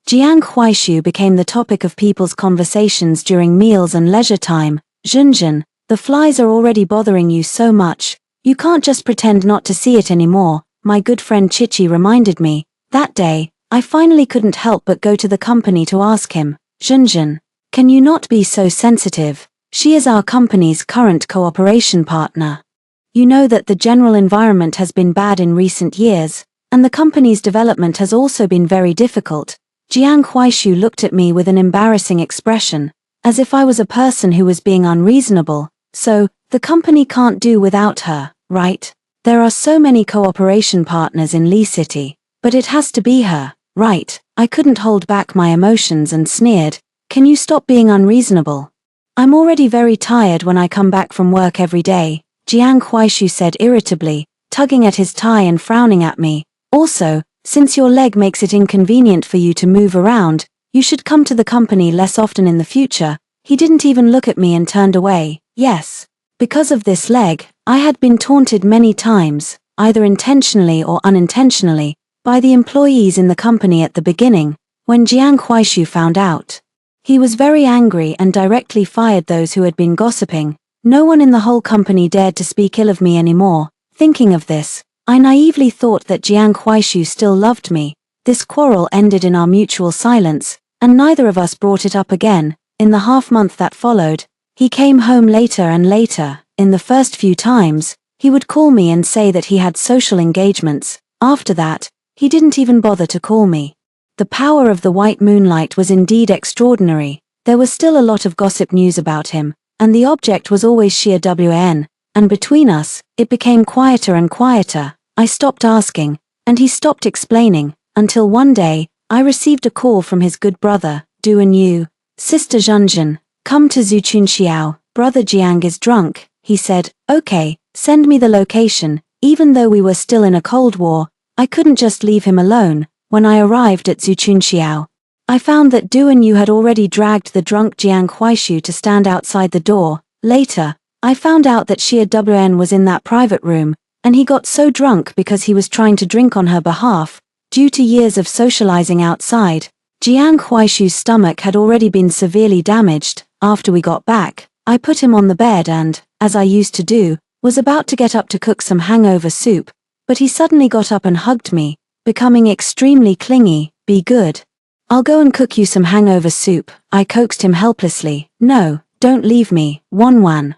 Jiang Huaishu became the topic of people's conversations during meals and leisure time. Zhenzhen, the flies are already bothering you so much, you can't just pretend not to see it anymore, my good friend Chichi reminded me. That day, I finally couldn't help but go to the company to ask him, Zhenzhen, can you not be so sensitive? She is our company's current cooperation partner. You know that the general environment has been bad in recent years, and the company's development has also been very difficult. Jiang Huaishu looked at me with an embarrassing expression, as if I was a person who was being unreasonable. So, the company can't do without her, right? There are so many cooperation partners in Lee City, but it has to be her, right? I couldn't hold back my emotions and sneered, can you stop being unreasonable? I'm already very tired when I come back from work every day, Jiang Huaishu said irritably, tugging at his tie and frowning at me. Also, since your leg makes it inconvenient for you to move around, you should come to the company less often in the future. He didn't even look at me and turned away. Yes. Because of this leg, I had been taunted many times, either intentionally or unintentionally, by the employees in the company at the beginning, when Jiang Huaishu found out. He was very angry and directly fired those who had been gossiping. No one in the whole company dared to speak ill of me anymore. Thinking of this, I naively thought that Jiang Huaishu still loved me. This quarrel ended in our mutual silence, and neither of us brought it up again. In the half-month that followed, he came home later and later. In the first few times, he would call me and say that he had social engagements. After that, he didn't even bother to call me. The power of the white moonlight was indeed extraordinary. There was still a lot of gossip news about him, and the object was always Xia Wan, and between us, it became quieter and quieter. I stopped asking, and he stopped explaining, until one day, I received a call from his good brother, Duan Yu. Sister Zhenzhen, come to Zuchunxiao, brother Jiang is drunk, he said. Okay, send me the location. Even though we were still in a Cold War, I couldn't just leave him alone. When I arrived at Zuchunxiao, I found that Duan Yu had already dragged the drunk Jiang Huaishu to stand outside the door. Later, I found out that Xia Wan was in that private room, and he got so drunk because he was trying to drink on her behalf. Due to years of socializing outside, Jiang Huaishu's stomach had already been severely damaged. After we got back, I put him on the bed and, as I used to do, was about to get up to cook some hangover soup, but he suddenly got up and hugged me, becoming extremely clingy. Be good. I'll go and cook you some hangover soup, I coaxed him helplessly. No, don't leave me. Wanwan.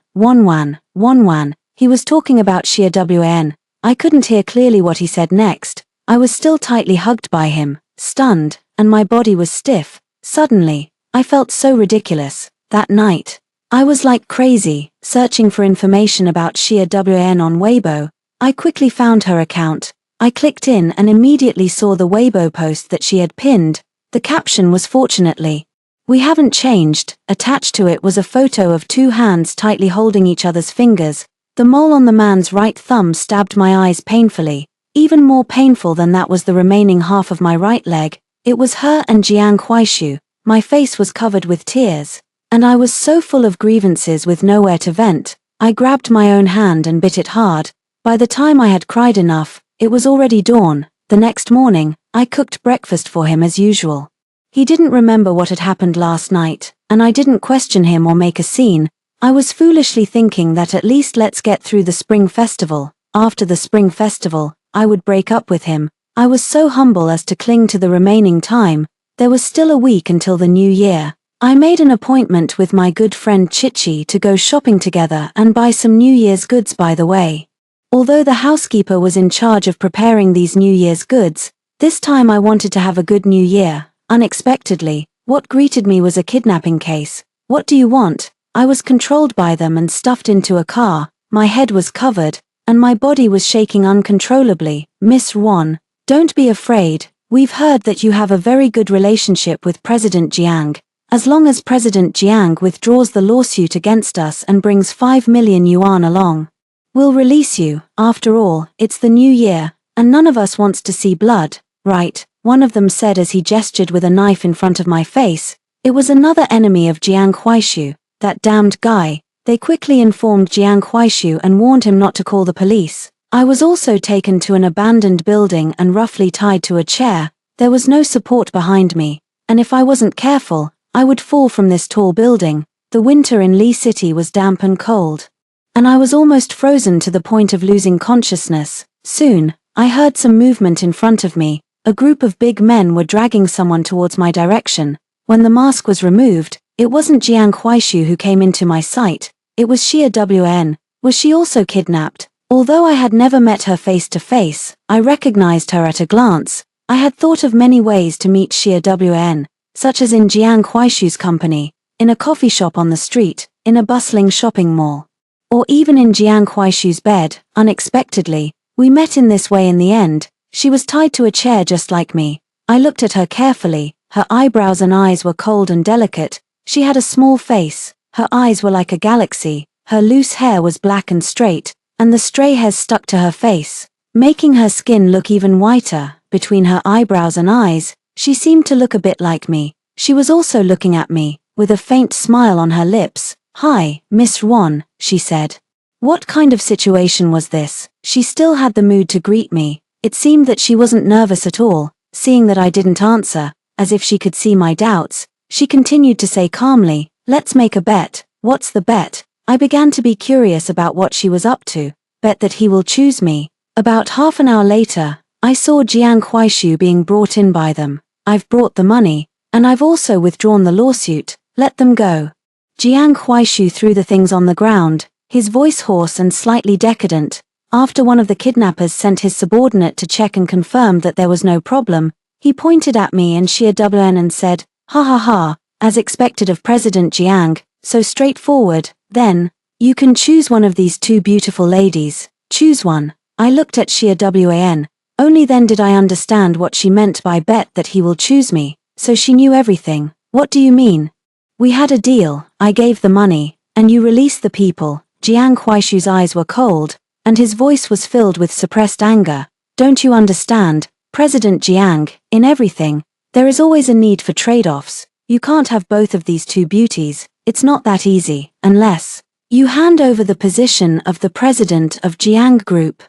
He was talking about Xia Wan. I couldn't hear clearly what he said next. I was still tightly hugged by him, stunned, and my body was stiff. Suddenly, I felt so ridiculous. That night, I was like crazy, searching for information about Xia Wan on Weibo. I quickly found her account. I clicked in and immediately saw the Weibo post that she had pinned. The caption was fortunately, "We haven't changed." Attached to it was a photo of two hands tightly holding each other's fingers. The mole on the man's right thumb stabbed my eyes painfully. Even more painful than that was the remaining half of my right leg. It was her and Jiang Huaishu. My face was covered with tears, and I was so full of grievances with nowhere to vent. I grabbed my own hand and bit it hard. By the time I had cried enough, it was already dawn. The next morning, I cooked breakfast for him as usual. He didn't remember what had happened last night, and I didn't question him or make a scene. I was foolishly thinking that at least let's get through the spring festival. After the spring festival, I would break up with him. I was so humble as to cling to the remaining time. There was still a week until the new year. I made an appointment with my good friend Chichi to go shopping together and buy some New Year's goods by the way. Although the housekeeper was in charge of preparing these New Year's goods, this time I wanted to have a good New Year. Unexpectedly, what greeted me was a kidnapping case. What do you want? I was controlled by them and stuffed into a car. My head was covered, and my body was shaking uncontrollably. Miss Wan, don't be afraid. We've heard that you have a very good relationship with President Jiang. As long as President Jiang withdraws the lawsuit against us and brings 5 million yuan along, we'll release you. After all, it's the new year, and none of us wants to see blood, right? One of them said as he gestured with a knife in front of my face. It was another enemy of Jiang Huaishu, that damned guy. They quickly informed Jiang Huaishu and warned him not to call the police. I was also taken to an abandoned building and roughly tied to a chair. There was no support behind me, and if I wasn't careful, I would fall from this tall building. The winter in Lee City was damp and cold, and I was almost frozen to the point of losing consciousness. Soon, I heard some movement in front of me. A group of big men were dragging someone towards my direction. When the mask was removed, it wasn't Jiang Huaishu who came into my sight, it was Xia Wn. Was she also kidnapped? Although I had never met her face to face, I recognized her at a glance. I had thought of many ways to meet Xia Wn, such as in Jiang Huaishu's company, in a coffee shop on the street, in a bustling shopping mall, or even in Jiang Huaishu's bed. Unexpectedly, we met in this way in the end. She was tied to a chair just like me. I looked at her carefully. Her eyebrows and eyes were cold and delicate. She had a small face. Her eyes were like a galaxy. Her loose hair was black and straight, and the stray hairs stuck to her face, making her skin look even whiter. Between her eyebrows and eyes, she seemed to look a bit like me. She was also looking at me, with a faint smile on her lips. "Hi, Miss Wan," she said. What kind of situation was this? She still had the mood to greet me. It seemed that she wasn't nervous at all. Seeing that I didn't answer, as if she could see my doubts, she continued to say calmly, "Let's make a bet." "What's the bet?" I began to be curious about what she was up to. "Bet that he will choose me." About half an hour later, I saw Jiang Huaishu being brought in by them. "I've brought the money, and I've also withdrawn the lawsuit. Let them go." Jiang Huaishu threw the things on the ground, his voice hoarse and slightly decadent. After one of the kidnappers sent his subordinate to check and confirm that there was no problem, he pointed at me and Xia Wn and said, "Ha ha ha, as expected of President Jiang, so straightforward. Then, you can choose one of these two beautiful ladies. Choose one." I looked at Xia Wn. Only then did I understand what she meant by bet that he will choose me. So she knew everything. "What do you mean?" "We had a deal. I gave the money, and you released the people." Jiang Huaishu's eyes were cold, and his voice was filled with suppressed anger. "Don't you understand, President Jiang, in everything, there is always a need for trade-offs. You can't have both of these two beauties. It's not that easy, unless you hand over the position of the president of Jiang Group."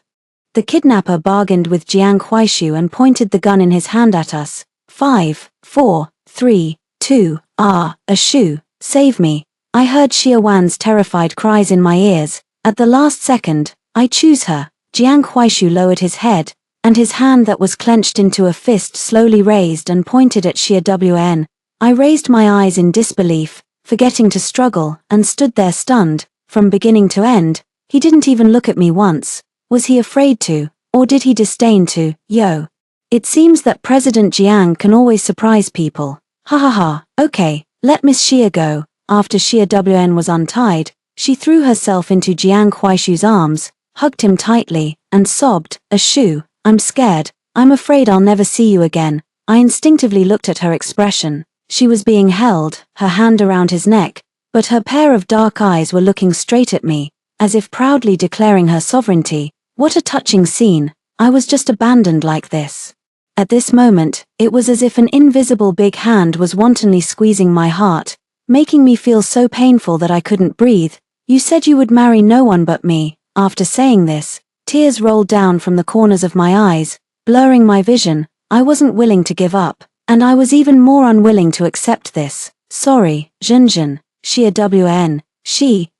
The kidnapper bargained with Jiang Huaishu and pointed the gun in his hand at us. 5, 4, 3, 2, a shoe, save me. I heard Xia Wan's terrified cries in my ears. At the last second, "I choose her." Jiang Huaishu lowered his head, and his hand that was clenched into a fist slowly raised and pointed at Xia Wn. I raised my eyes in disbelief, forgetting to struggle, and stood there stunned. From beginning to end, he didn't even look at me once. Was he afraid to, or did he disdain to? It seems that President Jiang can always surprise people. Ha ha ha, okay, let Miss Xia go. After Xia Wn was untied, she threw herself into Jiang Huaishu's arms, hugged him tightly, and sobbed, "A shoe, I'm scared, I'm afraid I'll never see you again." I instinctively looked at her expression. She was being held, her hand around his neck, but her pair of dark eyes were looking straight at me, as if proudly declaring her sovereignty. What a touching scene. I was just abandoned like this. At this moment, it was as if an invisible big hand was wantonly squeezing my heart, making me feel so painful that I couldn't breathe. "You said you would marry no one but me." After saying this, tears rolled down from the corners of my eyes, blurring my vision. I wasn't willing to give up, and I was even more unwilling to accept this. "Sorry, Zhenzhen, Xia Wn.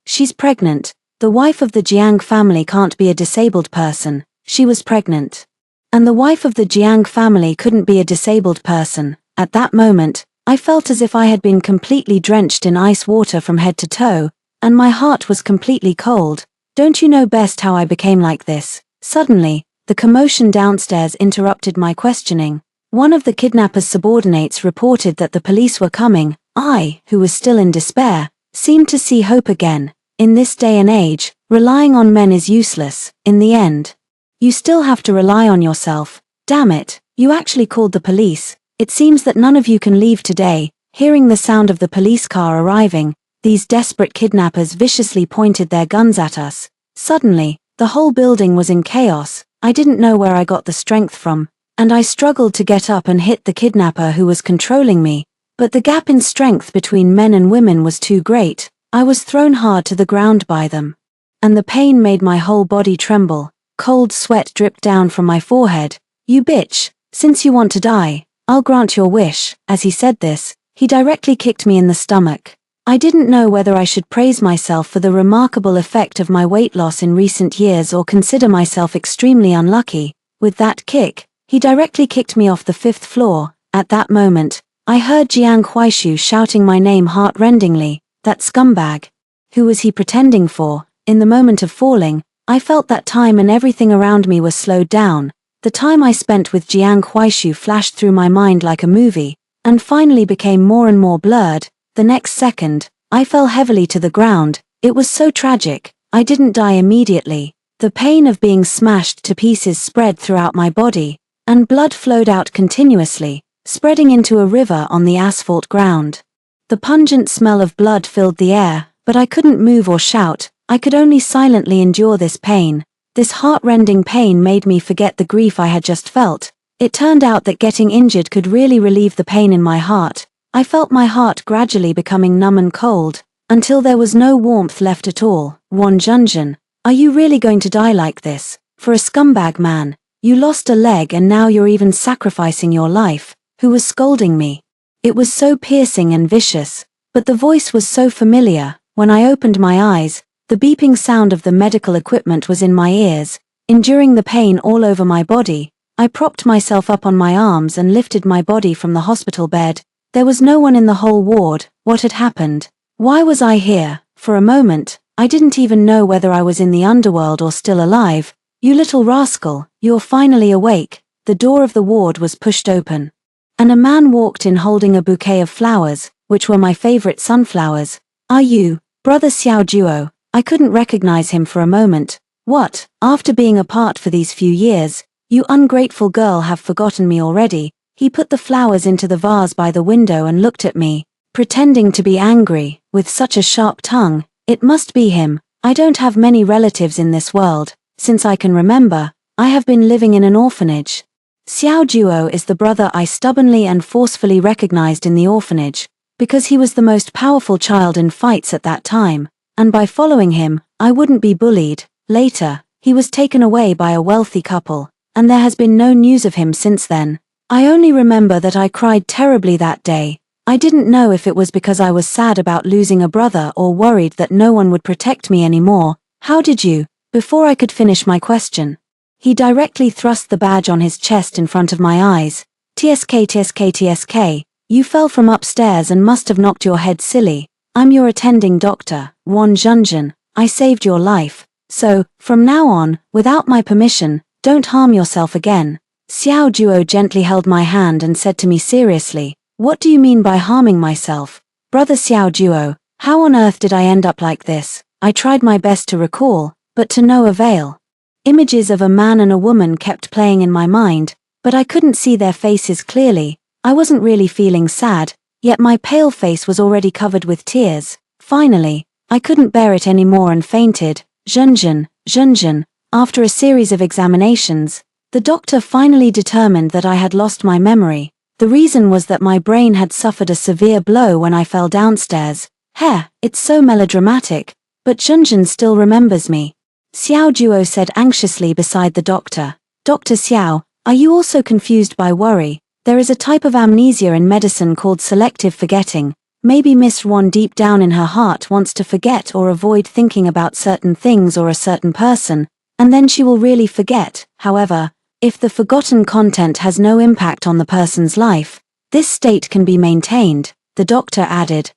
She's pregnant. The wife of the Jiang family can't be a disabled person. She was pregnant. And the wife of the Jiang family couldn't be a disabled person." At that moment, I felt as if I had been completely drenched in ice water from head to toe, and my heart was completely cold. "Don't you know best how I became like this?" Suddenly, the commotion downstairs interrupted my questioning. One of the kidnapper's subordinates reported that the police were coming. I, who was still in despair, seemed to see hope again. In this day and age, relying on men is useless, in the end. You still have to rely on yourself. Damn it, you actually called the police. It seems that none of you can leave today. Hearing the sound of the police car arriving, these desperate kidnappers viciously pointed their guns at us. Suddenly, the whole building was in chaos. I didn't know where I got the strength from, and I struggled to get up and hit the kidnapper who was controlling me. But the gap in strength between men and women was too great. I was thrown hard to the ground by them. And the pain made my whole body tremble. Cold sweat dripped down from my forehead. You bitch, since you want to die, I'll grant your wish. As he said this, he directly kicked me in the stomach. I didn't know whether I should praise myself for the remarkable effect of my weight loss in recent years or consider myself extremely unlucky. With that kick, he directly kicked me off the 5th floor. At that moment, I heard Jiang Huaishu shouting my name heart-rendingly. That scumbag. Who was he pretending for? In the moment of falling, I felt that time and everything around me was slowed down. The time I spent with Jiang Huaishu flashed through my mind like a movie, and finally became more and more blurred. The next second, I fell heavily to the ground. It was so tragic. I didn't die immediately. The pain of being smashed to pieces spread throughout my body, and blood flowed out continuously, spreading into a river on the asphalt ground. The pungent smell of blood filled the air, but I couldn't move or shout. I could only silently endure this pain. This heart-rending pain made me forget the grief I had just felt. It turned out that getting injured could really relieve the pain in my heart. I felt my heart gradually becoming numb and cold, until there was no warmth left at all. Won Junjun, are you really going to die like this? For a scumbag man, you lost a leg and now you're even sacrificing your life. Who was scolding me? It was so piercing and vicious, but the voice was so familiar. When I opened my eyes, the beeping sound of the medical equipment was in my ears. Enduring the pain all over my body, I propped myself up on my arms and lifted my body from the hospital bed. There was no one in the whole ward. What had happened? Why was I here? For a moment, I didn't even know whether I was in the underworld or still alive. You little rascal, you're finally awake. The door of the ward was pushed open, and a man walked in holding a bouquet of flowers, which were my favorite sunflowers. Are you, Brother Xiao Duo? I couldn't recognize him for a moment. What, after being apart for these few years, you ungrateful girl have forgotten me already? He put the flowers into the vase by the window and looked at me, pretending to be angry, with such a sharp tongue. It must be him. I don't have many relatives in this world. Since I can remember, I have been living in an orphanage. Xiao Duo is the brother I stubbornly and forcefully recognized in the orphanage, because he was the most powerful child in fights at that time, and by following him, I wouldn't be bullied. Later, he was taken away by a wealthy couple, and there has been no news of him since then. I only remember that I cried terribly that day. I didn't know if it was because I was sad about losing a brother or worried that no one would protect me anymore. How did you? Before I could finish my question, he directly thrust the badge on his chest in front of my eyes. TSK TSK TSK, you fell from upstairs and must have knocked your head silly. I'm your attending doctor, Won Junjun. I saved your life. So, from now on, without my permission, don't harm yourself again. Xiao Duo gently held my hand and said to me seriously, what do you mean by harming myself? Brother Xiao Duo, how on earth did I end up like this? I tried my best to recall, but to no avail. Images of a man and a woman kept playing in my mind, but I couldn't see their faces clearly. I wasn't really feeling sad, yet my pale face was already covered with tears. Finally, I couldn't bear it anymore and fainted. Junjun, Junjun, after a series of examinations, the doctor finally determined that I had lost my memory. The reason was that my brain had suffered a severe blow when I fell downstairs. Heh, it's so melodramatic, but Junjun still remembers me. Xiao Duo said anxiously beside the doctor. Dr. Xiao, are you also confused by worry? There is a type of amnesia in medicine called selective forgetting. Maybe Miss Won deep down in her heart wants to forget or avoid thinking about certain things or a certain person, and then she will really forget. However, if the forgotten content has no impact on the person's life, this state can be maintained. The doctor added,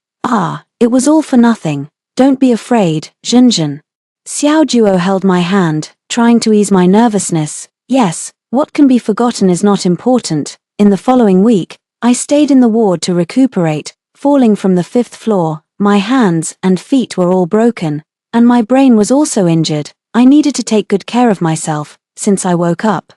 it was all for nothing. Don't be afraid, Junjun. Xiao Duo held my hand, trying to ease my nervousness. Yes, what can be forgotten is not important. In the following week, I stayed in the ward to recuperate, falling from the 5th floor. My hands and feet were all broken, And my brain was also injured. I needed to take good care of myself, since I woke up.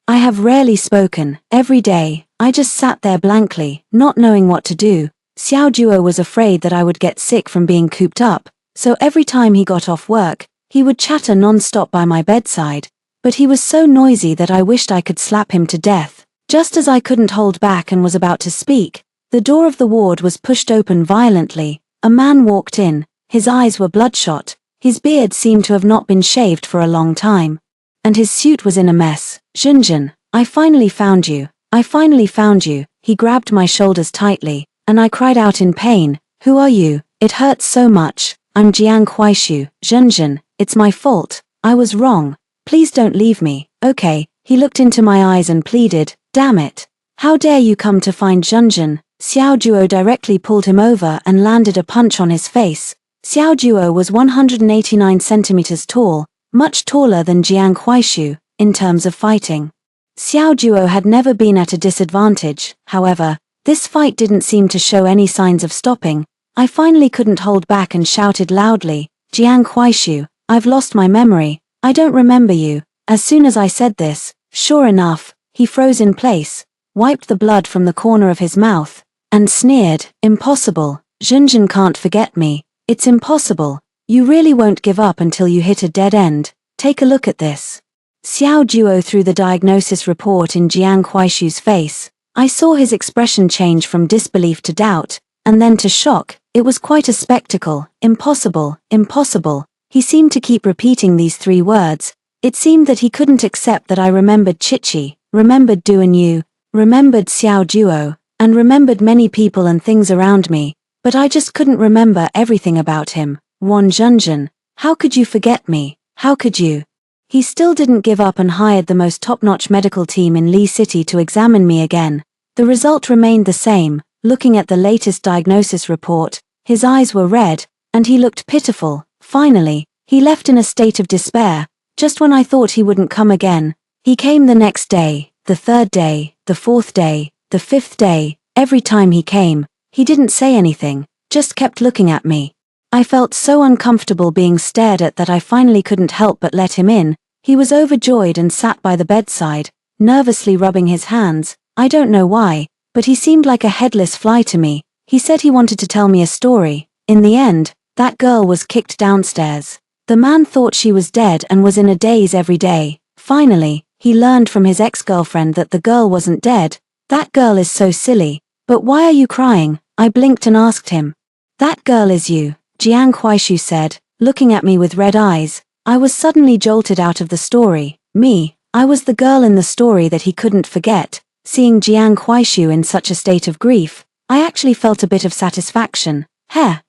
I have rarely spoken. Every day, I just sat there blankly, not knowing what to do. Xiao Juo was afraid that I would get sick from being cooped up, so every time he got off work, he would chatter non-stop by my bedside. But he was so noisy that I wished I could slap him to death. Just as I couldn't hold back and was about to speak, the door of the ward was pushed open violently. A man walked in. His eyes were bloodshot. His beard seemed to have not been shaved for a long time. And his suit was in a mess. Junjun, I finally found you. I finally found you. He grabbed my shoulders tightly, and I cried out in pain. Who are you? It hurts so much. I'm Jiang Huaishu. Junjun, it's my fault. I was wrong. Please don't leave me. Okay. He looked into my eyes and pleaded, damn it. How dare you come to find Junjun? Xiao Juo directly pulled him over and landed a punch on his face. Xiao Juo was 189 centimeters tall, much taller than Jiang Huaishu, in terms of fighting. Xiao Juo had never been at a disadvantage. However, this fight didn't seem to show any signs of stopping. I finally couldn't hold back and shouted loudly, Jiang Huaishu, I've lost my memory. I don't remember you. As soon as I said this, sure enough, he froze in place, wiped the blood from the corner of his mouth, and sneered, impossible. Junjun can't forget me. It's impossible. You really won't give up until you hit a dead end. Take a look at this. Xiao Juo threw the diagnosis report in Jiang Huaishu's face. I saw his expression change from disbelief to doubt, and then to shock. It was quite a spectacle. Impossible, impossible. He seemed to keep repeating these three words. It seemed that he couldn't accept that I remembered Chichi, remembered Du and Yu, remembered Xiao Juo, and remembered many people and things around me, but I just couldn't remember everything about him. Wan Junjun, how could you forget me? How could you? He still didn't give up and hired the most top-notch medical team in Li City to examine me again. The result remained the same. Looking at the latest diagnosis report, his eyes were red, and he looked pitiful. Finally, he left in a state of despair. Just when I thought he wouldn't come again, he came the next day, the third day, the fourth day, the fifth day. Every time he came, he didn't say anything, just kept looking at me. I felt so uncomfortable being stared at that I finally couldn't help but let him in. He was overjoyed and sat by the bedside, nervously rubbing his hands. I don't know why, but he seemed like a headless fly to me. He said he wanted to tell me a story. In the end, that girl was kicked downstairs. The man thought she was dead and was in a daze every day. Finally, he learned from his ex-girlfriend that the girl wasn't dead. That girl is so silly. But why are you crying? I blinked and asked him. That girl is you, Jiang Huaishu said, looking at me with red eyes. I was suddenly jolted out of the story. Me, I was the girl in the story that he couldn't forget. Seeing Jiang Huaishu in such a state of grief, I actually felt a bit of satisfaction.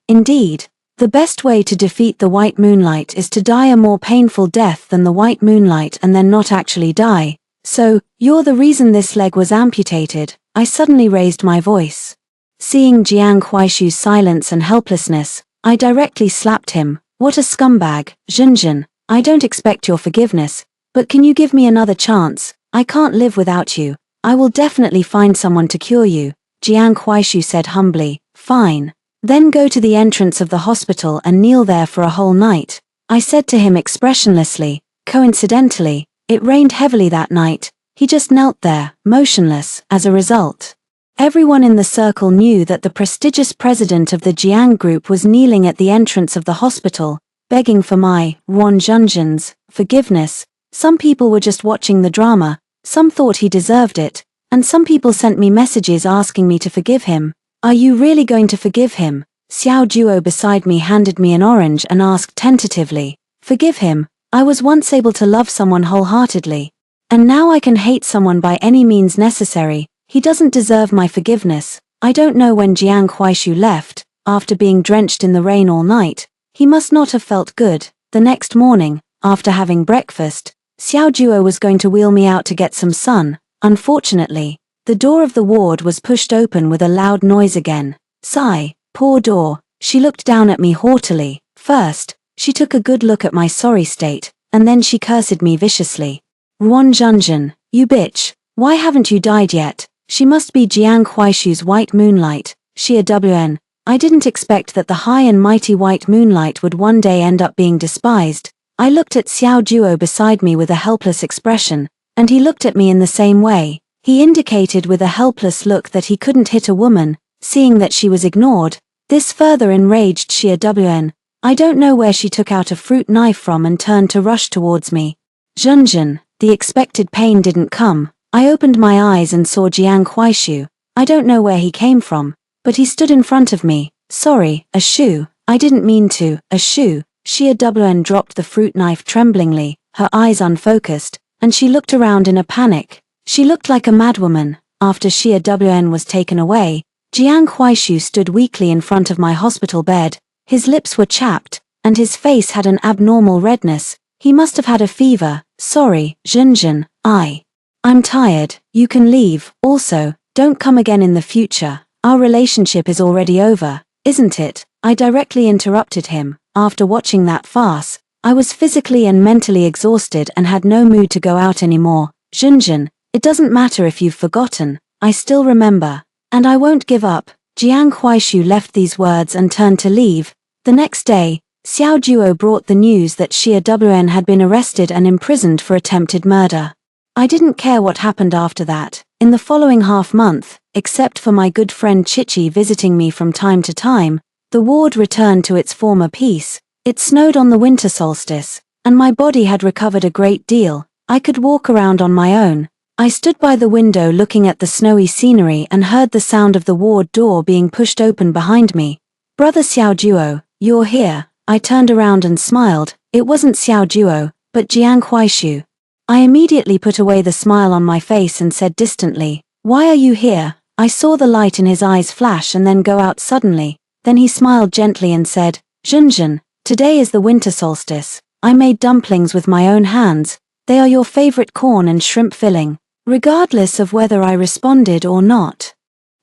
Indeed. The best way to defeat the white moonlight is to die a more painful death than the white moonlight and then not actually die. So, you're the reason this leg was amputated. I suddenly raised my voice. Seeing Jiang Huaishu's silence and helplessness, I directly slapped him. What a scumbag, Junjun. I don't expect your forgiveness, but can you give me another chance? I can't live without you. I will definitely find someone to cure you, Jiang Huaishu said humbly. Fine. Then go to the entrance of the hospital and kneel there for a whole night, I said to him expressionlessly. Coincidentally, it rained heavily that night. He just knelt there, motionless, as a result. Everyone in the circle knew that the prestigious president of the Jiang group was kneeling at the entrance of the hospital, begging for my, Wan Junjun's, forgiveness. Some people were just watching the drama, some thought he deserved it, and some people sent me messages asking me to forgive him. Are you really going to forgive him? Xiao Juo beside me handed me an orange and asked tentatively. Forgive him? I was once able to love someone wholeheartedly. And now I can hate someone by any means necessary. He doesn't deserve my forgiveness. I don't know when Jiang Huaishu left, after being drenched in the rain all night. He must not have felt good. The next morning, after having breakfast, Xiao Juo was going to wheel me out to get some sun. Unfortunately, the door of the ward was pushed open with a loud noise again. Sigh, poor door. She looked down at me haughtily. First, she took a good look at my sorry state, and then she cursed me viciously. Ruan Junjun, you bitch. Why haven't you died yet? She must be Jiang Huaishu's white moonlight. Xia WN. I didn't expect that the high and mighty white moonlight would one day end up being despised. I looked at Xiao Juo beside me with a helpless expression, and he looked at me in the same way. He indicated with a helpless look that he couldn't hit a woman, seeing that she was ignored. This further enraged Xia Wn. I don't know where she took out a fruit knife from and turned to rush towards me. Zhenzhen, the expected pain didn't come. I opened my eyes and saw Jiang Huaishu. I don't know where he came from, but he stood in front of me. Sorry, a shoe. I didn't mean to, a shoe. Xia Wn dropped the fruit knife tremblingly, her eyes unfocused, and she looked around in a panic. She looked like a madwoman. After Xia Wn was taken away, Jiang Huaishu stood weakly in front of my hospital bed. His lips were chapped, and his face had an abnormal redness. He must have had a fever. Sorry, Zhenzhen, I'm tired. You can leave. Also, don't come again in the future. Our relationship is already over, isn't it? I directly interrupted him. After watching that farce, I was physically and mentally exhausted and had no mood to go out anymore. Zhenzhen, it doesn't matter if you've forgotten. I still remember. And I won't give up. Jiang Huaishu left these words and turned to leave. The next day, Xiao Juo brought the news that Xia Wn had been arrested and imprisoned for attempted murder. I didn't care what happened after that. In the following half-month, except for my good friend Chichi visiting me from time to time, the ward returned to its former peace. It snowed on the winter solstice, and my body had recovered a great deal. I could walk around on my own. I stood by the window looking at the snowy scenery and heard the sound of the ward door being pushed open behind me. Brother Xiao Juo, you're here. I turned around and smiled. It wasn't Xiao Juo, but Jiang Huaishu. I immediately put away the smile on my face and said distantly, "Why are you here?" I saw the light in his eyes flash and then go out suddenly. Then he smiled gently and said, "Zhenzhen, today is the winter solstice. I made dumplings with my own hands. They are your favorite corn and shrimp filling." Regardless of whether I responded or not,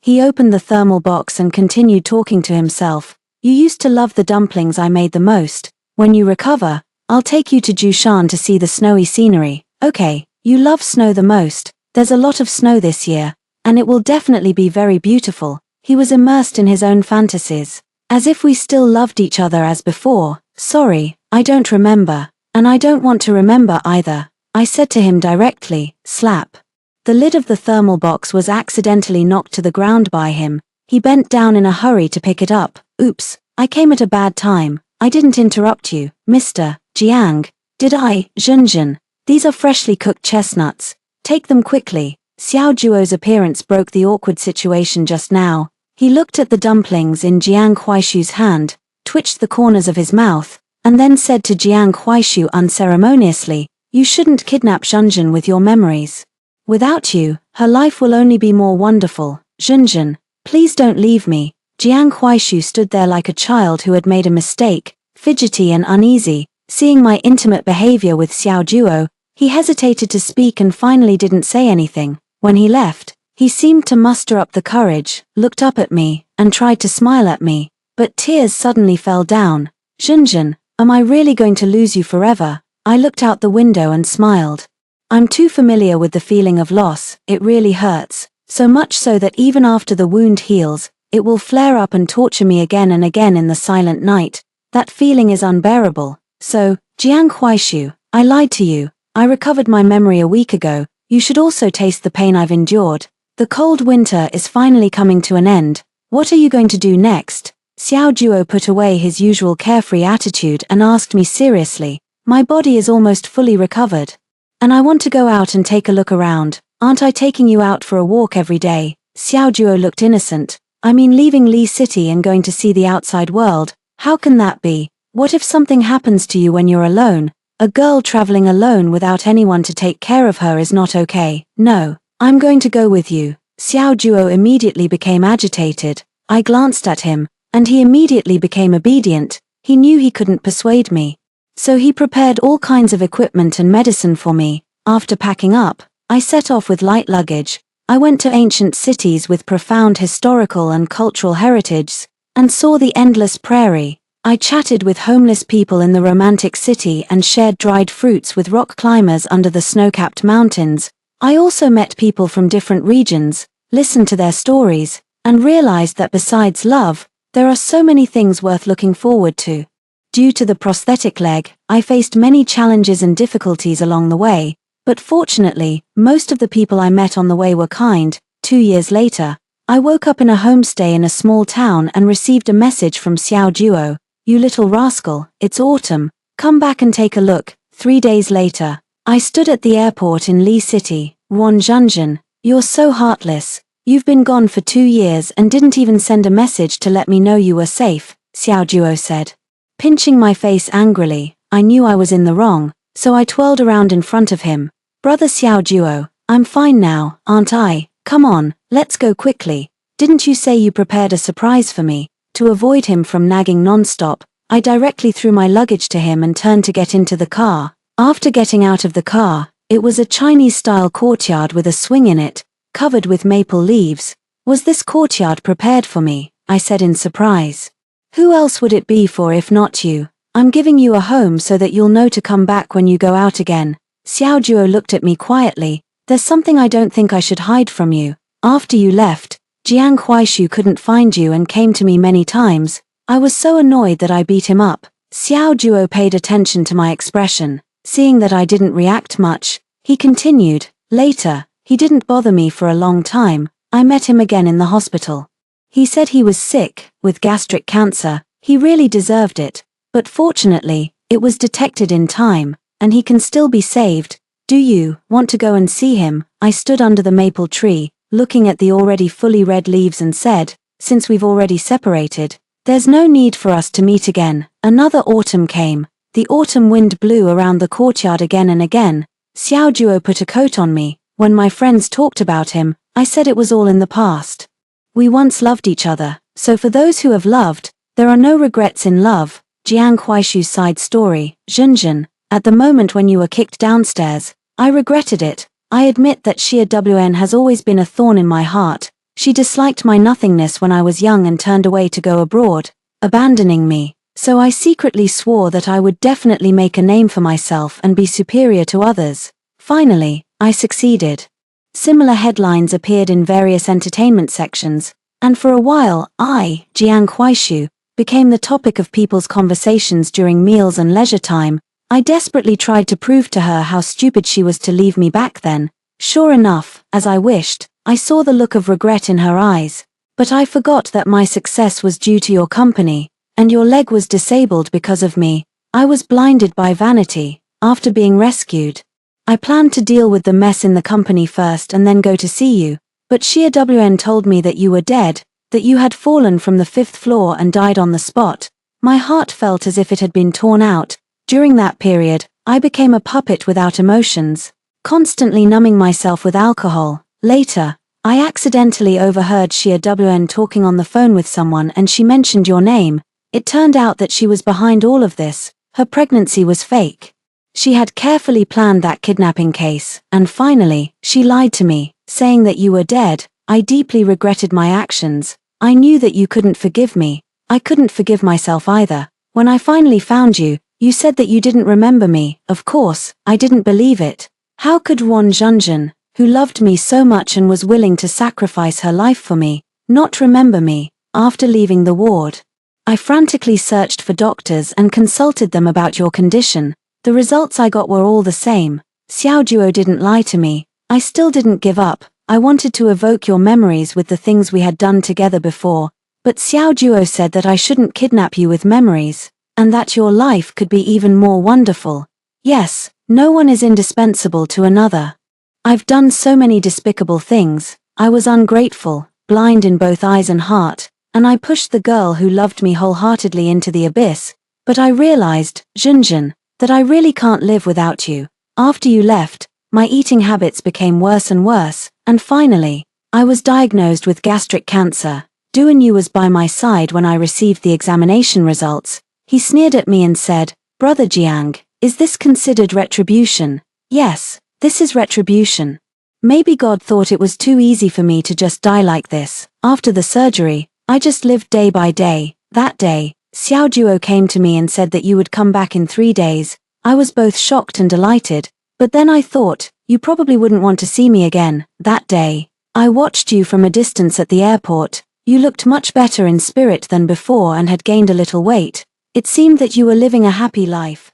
he opened the thermal box and continued talking to himself. "You used to love the dumplings I made the most. When you recover, I'll take you to Jushan to see the snowy scenery." "Okay, you love snow the most. There's a lot of snow this year, and it will definitely be very beautiful." He was immersed in his own fantasies, as if we still loved each other as before. "Sorry, I don't remember, and I don't want to remember either," I said to him directly. Slap. The lid of the thermal box was accidentally knocked to the ground by him. He bent down in a hurry to pick it up. "Oops, I came at a bad time. I didn't interrupt you, Mr. Jiang, did I?" "Zhenzhen, these are freshly cooked chestnuts. Take them quickly." Xiao Juo's appearance broke the awkward situation just now. He looked at the dumplings in Jiang Huaishu's hand, twitched the corners of his mouth, and then said to Jiang Huaishu unceremoniously, "You shouldn't kidnap Zhenzhen with your memories. Without you, her life will only be more wonderful. Zhenzhen, please don't leave me." Jiang Huaishu stood there like a child who had made a mistake, fidgety and uneasy. Seeing my intimate behavior with Xiao Juo, he hesitated to speak and finally didn't say anything. When he left, he seemed to muster up the courage, looked up at me, and tried to smile at me, but tears suddenly fell down. "Zhenzhen, am I really going to lose you forever?" I looked out the window and smiled. I'm too familiar with the feeling of loss. It really hurts, so much so that even after the wound heals, it will flare up and torture me again and again in the silent night. That feeling is unbearable. "So, Jiang Huaishu, I lied to you. I recovered my memory a week ago. You should also taste the pain I've endured. The cold winter is finally coming to an end. What are you going to do next?" Xiao Juo put away his usual carefree attitude and asked me seriously. "My body is almost fully recovered, and I want to go out and take a look around. Aren't I taking you out for a walk every day?" Xiao Juo looked innocent. "I mean leaving Li City and going to see the outside world. How can that be? What if something happens to you when you're alone? A girl traveling alone without anyone to take care of her is not okay." "No, I'm going to go with you." Xiao Juo immediately became agitated. I glanced at him, and he immediately became obedient. He knew he couldn't persuade me. So he prepared all kinds of equipment and medicine for me. After packing up, I set off with light luggage. I went to ancient cities with profound historical and cultural heritage, and saw the endless prairie. I chatted with homeless people in the romantic city and shared dried fruits with rock climbers under the snow-capped mountains. I also met people from different regions, listened to their stories, and realized that besides love, There are so many things worth looking forward to. Due to the prosthetic leg, I faced many challenges and difficulties along the way, but fortunately, most of the people I met on the way were kind. 2 years later, I woke up in a homestay in a small town and received a message from Xiao Duo. You little rascal, it's autumn, come back and take a look. 3 days later, I stood at the airport in Li City. Wan Zhenzhen, you're so heartless. You've been gone for 2 years and didn't even send a message to let me know you were safe, Xiao Duo said. Pinching my face angrily, I knew I was in the wrong, so I twirled around in front of him. Brother Xiao Duo, I'm fine now, aren't I? Come on, let's go quickly. Didn't you say you prepared a surprise for me? To avoid him from nagging non-stop, I directly threw my luggage to him and turned to get into the car. After getting out of the car, it was a Chinese-style courtyard with a swing in it, covered with maple leaves. Was this courtyard prepared for me? I said in surprise. Who else would it be for if not you? I'm giving you a home so that you'll know to come back when you go out again. Xiao Duo looked at me quietly. There's something I don't think I should hide from you. After you left, Jiang Huaishu couldn't find you and came to me many times. I was so annoyed that I beat him up. Xiao Duo paid attention to my expression. Seeing that I didn't react much, he continued. Later, he didn't bother me for a long time. I met him again in the hospital. He said he was sick, with gastric cancer. He really deserved it. But fortunately, it was detected in time, and he can still be saved. Do you want to go and see him? I stood under the maple tree, looking at the already fully red leaves and said, since we've already separated, there's no need for us to meet again. Another autumn came. The autumn wind blew around the courtyard again and again. Xiao Duo put a coat on me. When my friends talked about him, I said it was all in the past. We once loved each other, so for those who have loved, there are no regrets in love. Jiang Huaishu's side story. Zhenzhen, at the moment when you were kicked downstairs, I regretted it. I admit that Xia Wn has always been a thorn in my heart. She disliked my nothingness when I was young and turned away to go abroad, abandoning me. So I secretly swore that I would definitely make a name for myself and be superior to others. Finally, I succeeded. Similar headlines appeared in various entertainment sections, and for a while, Jiang Huaishu, became the topic of people's conversations during meals and leisure time. I desperately tried to prove to her how stupid she was to leave me back then. Sure enough, as I wished, I saw the look of regret in her eyes. But I forgot that my success was due to your company, and your leg was disabled because of me. I was blinded by vanity. After being rescued, I planned to deal with the mess in the company first and then go to see you, but Xia Wn told me that you were dead, that you had fallen from the 5th floor and died on the spot. My heart felt as if it had been torn out. During that period, I became a puppet without emotions, constantly numbing myself with alcohol. Later, I accidentally overheard Xia Wn talking on the phone with someone and she mentioned your name. It turned out that she was behind all of this. Her pregnancy was fake. She had carefully planned that kidnapping case, and finally, she lied to me, saying that you were dead. I deeply regretted my actions. I knew that you couldn't forgive me. I couldn't forgive myself either. When I finally found you, you said that you didn't remember me. Of course, I didn't believe it. How could Wan Zhenzhen, who loved me so much and was willing to sacrifice her life for me, not remember me? After leaving the ward, I frantically searched for doctors and consulted them about your condition. The results I got were all the same. Xiao Duo didn't lie to me. I still didn't give up. I wanted to evoke your memories with the things we had done together before, but Xiao Duo said that I shouldn't kidnap you with memories, and that your life could be even more wonderful. Yes, no one is indispensable to another. I've done so many despicable things. I was ungrateful, blind in both eyes and heart, and I pushed the girl who loved me wholeheartedly into the abyss. But I realized, Zhenzhen, that I really can't live without you. After you left, my eating habits became worse and worse, and finally, I was diagnosed with gastric cancer. Duan Yu was by my side when I received the examination results. He sneered at me and said, Brother Jiang, is this considered retribution? Yes, this is retribution. Maybe God thought it was too easy for me to just die like this. After the surgery, I just lived day by day. That day, Xiao Duo came to me and said that you would come back in 3 days. I was both shocked and delighted, but then I thought, you probably wouldn't want to see me again. That day, I watched you from a distance at the airport. You looked much better in spirit than before and had gained a little weight. It seemed that you were living a happy life.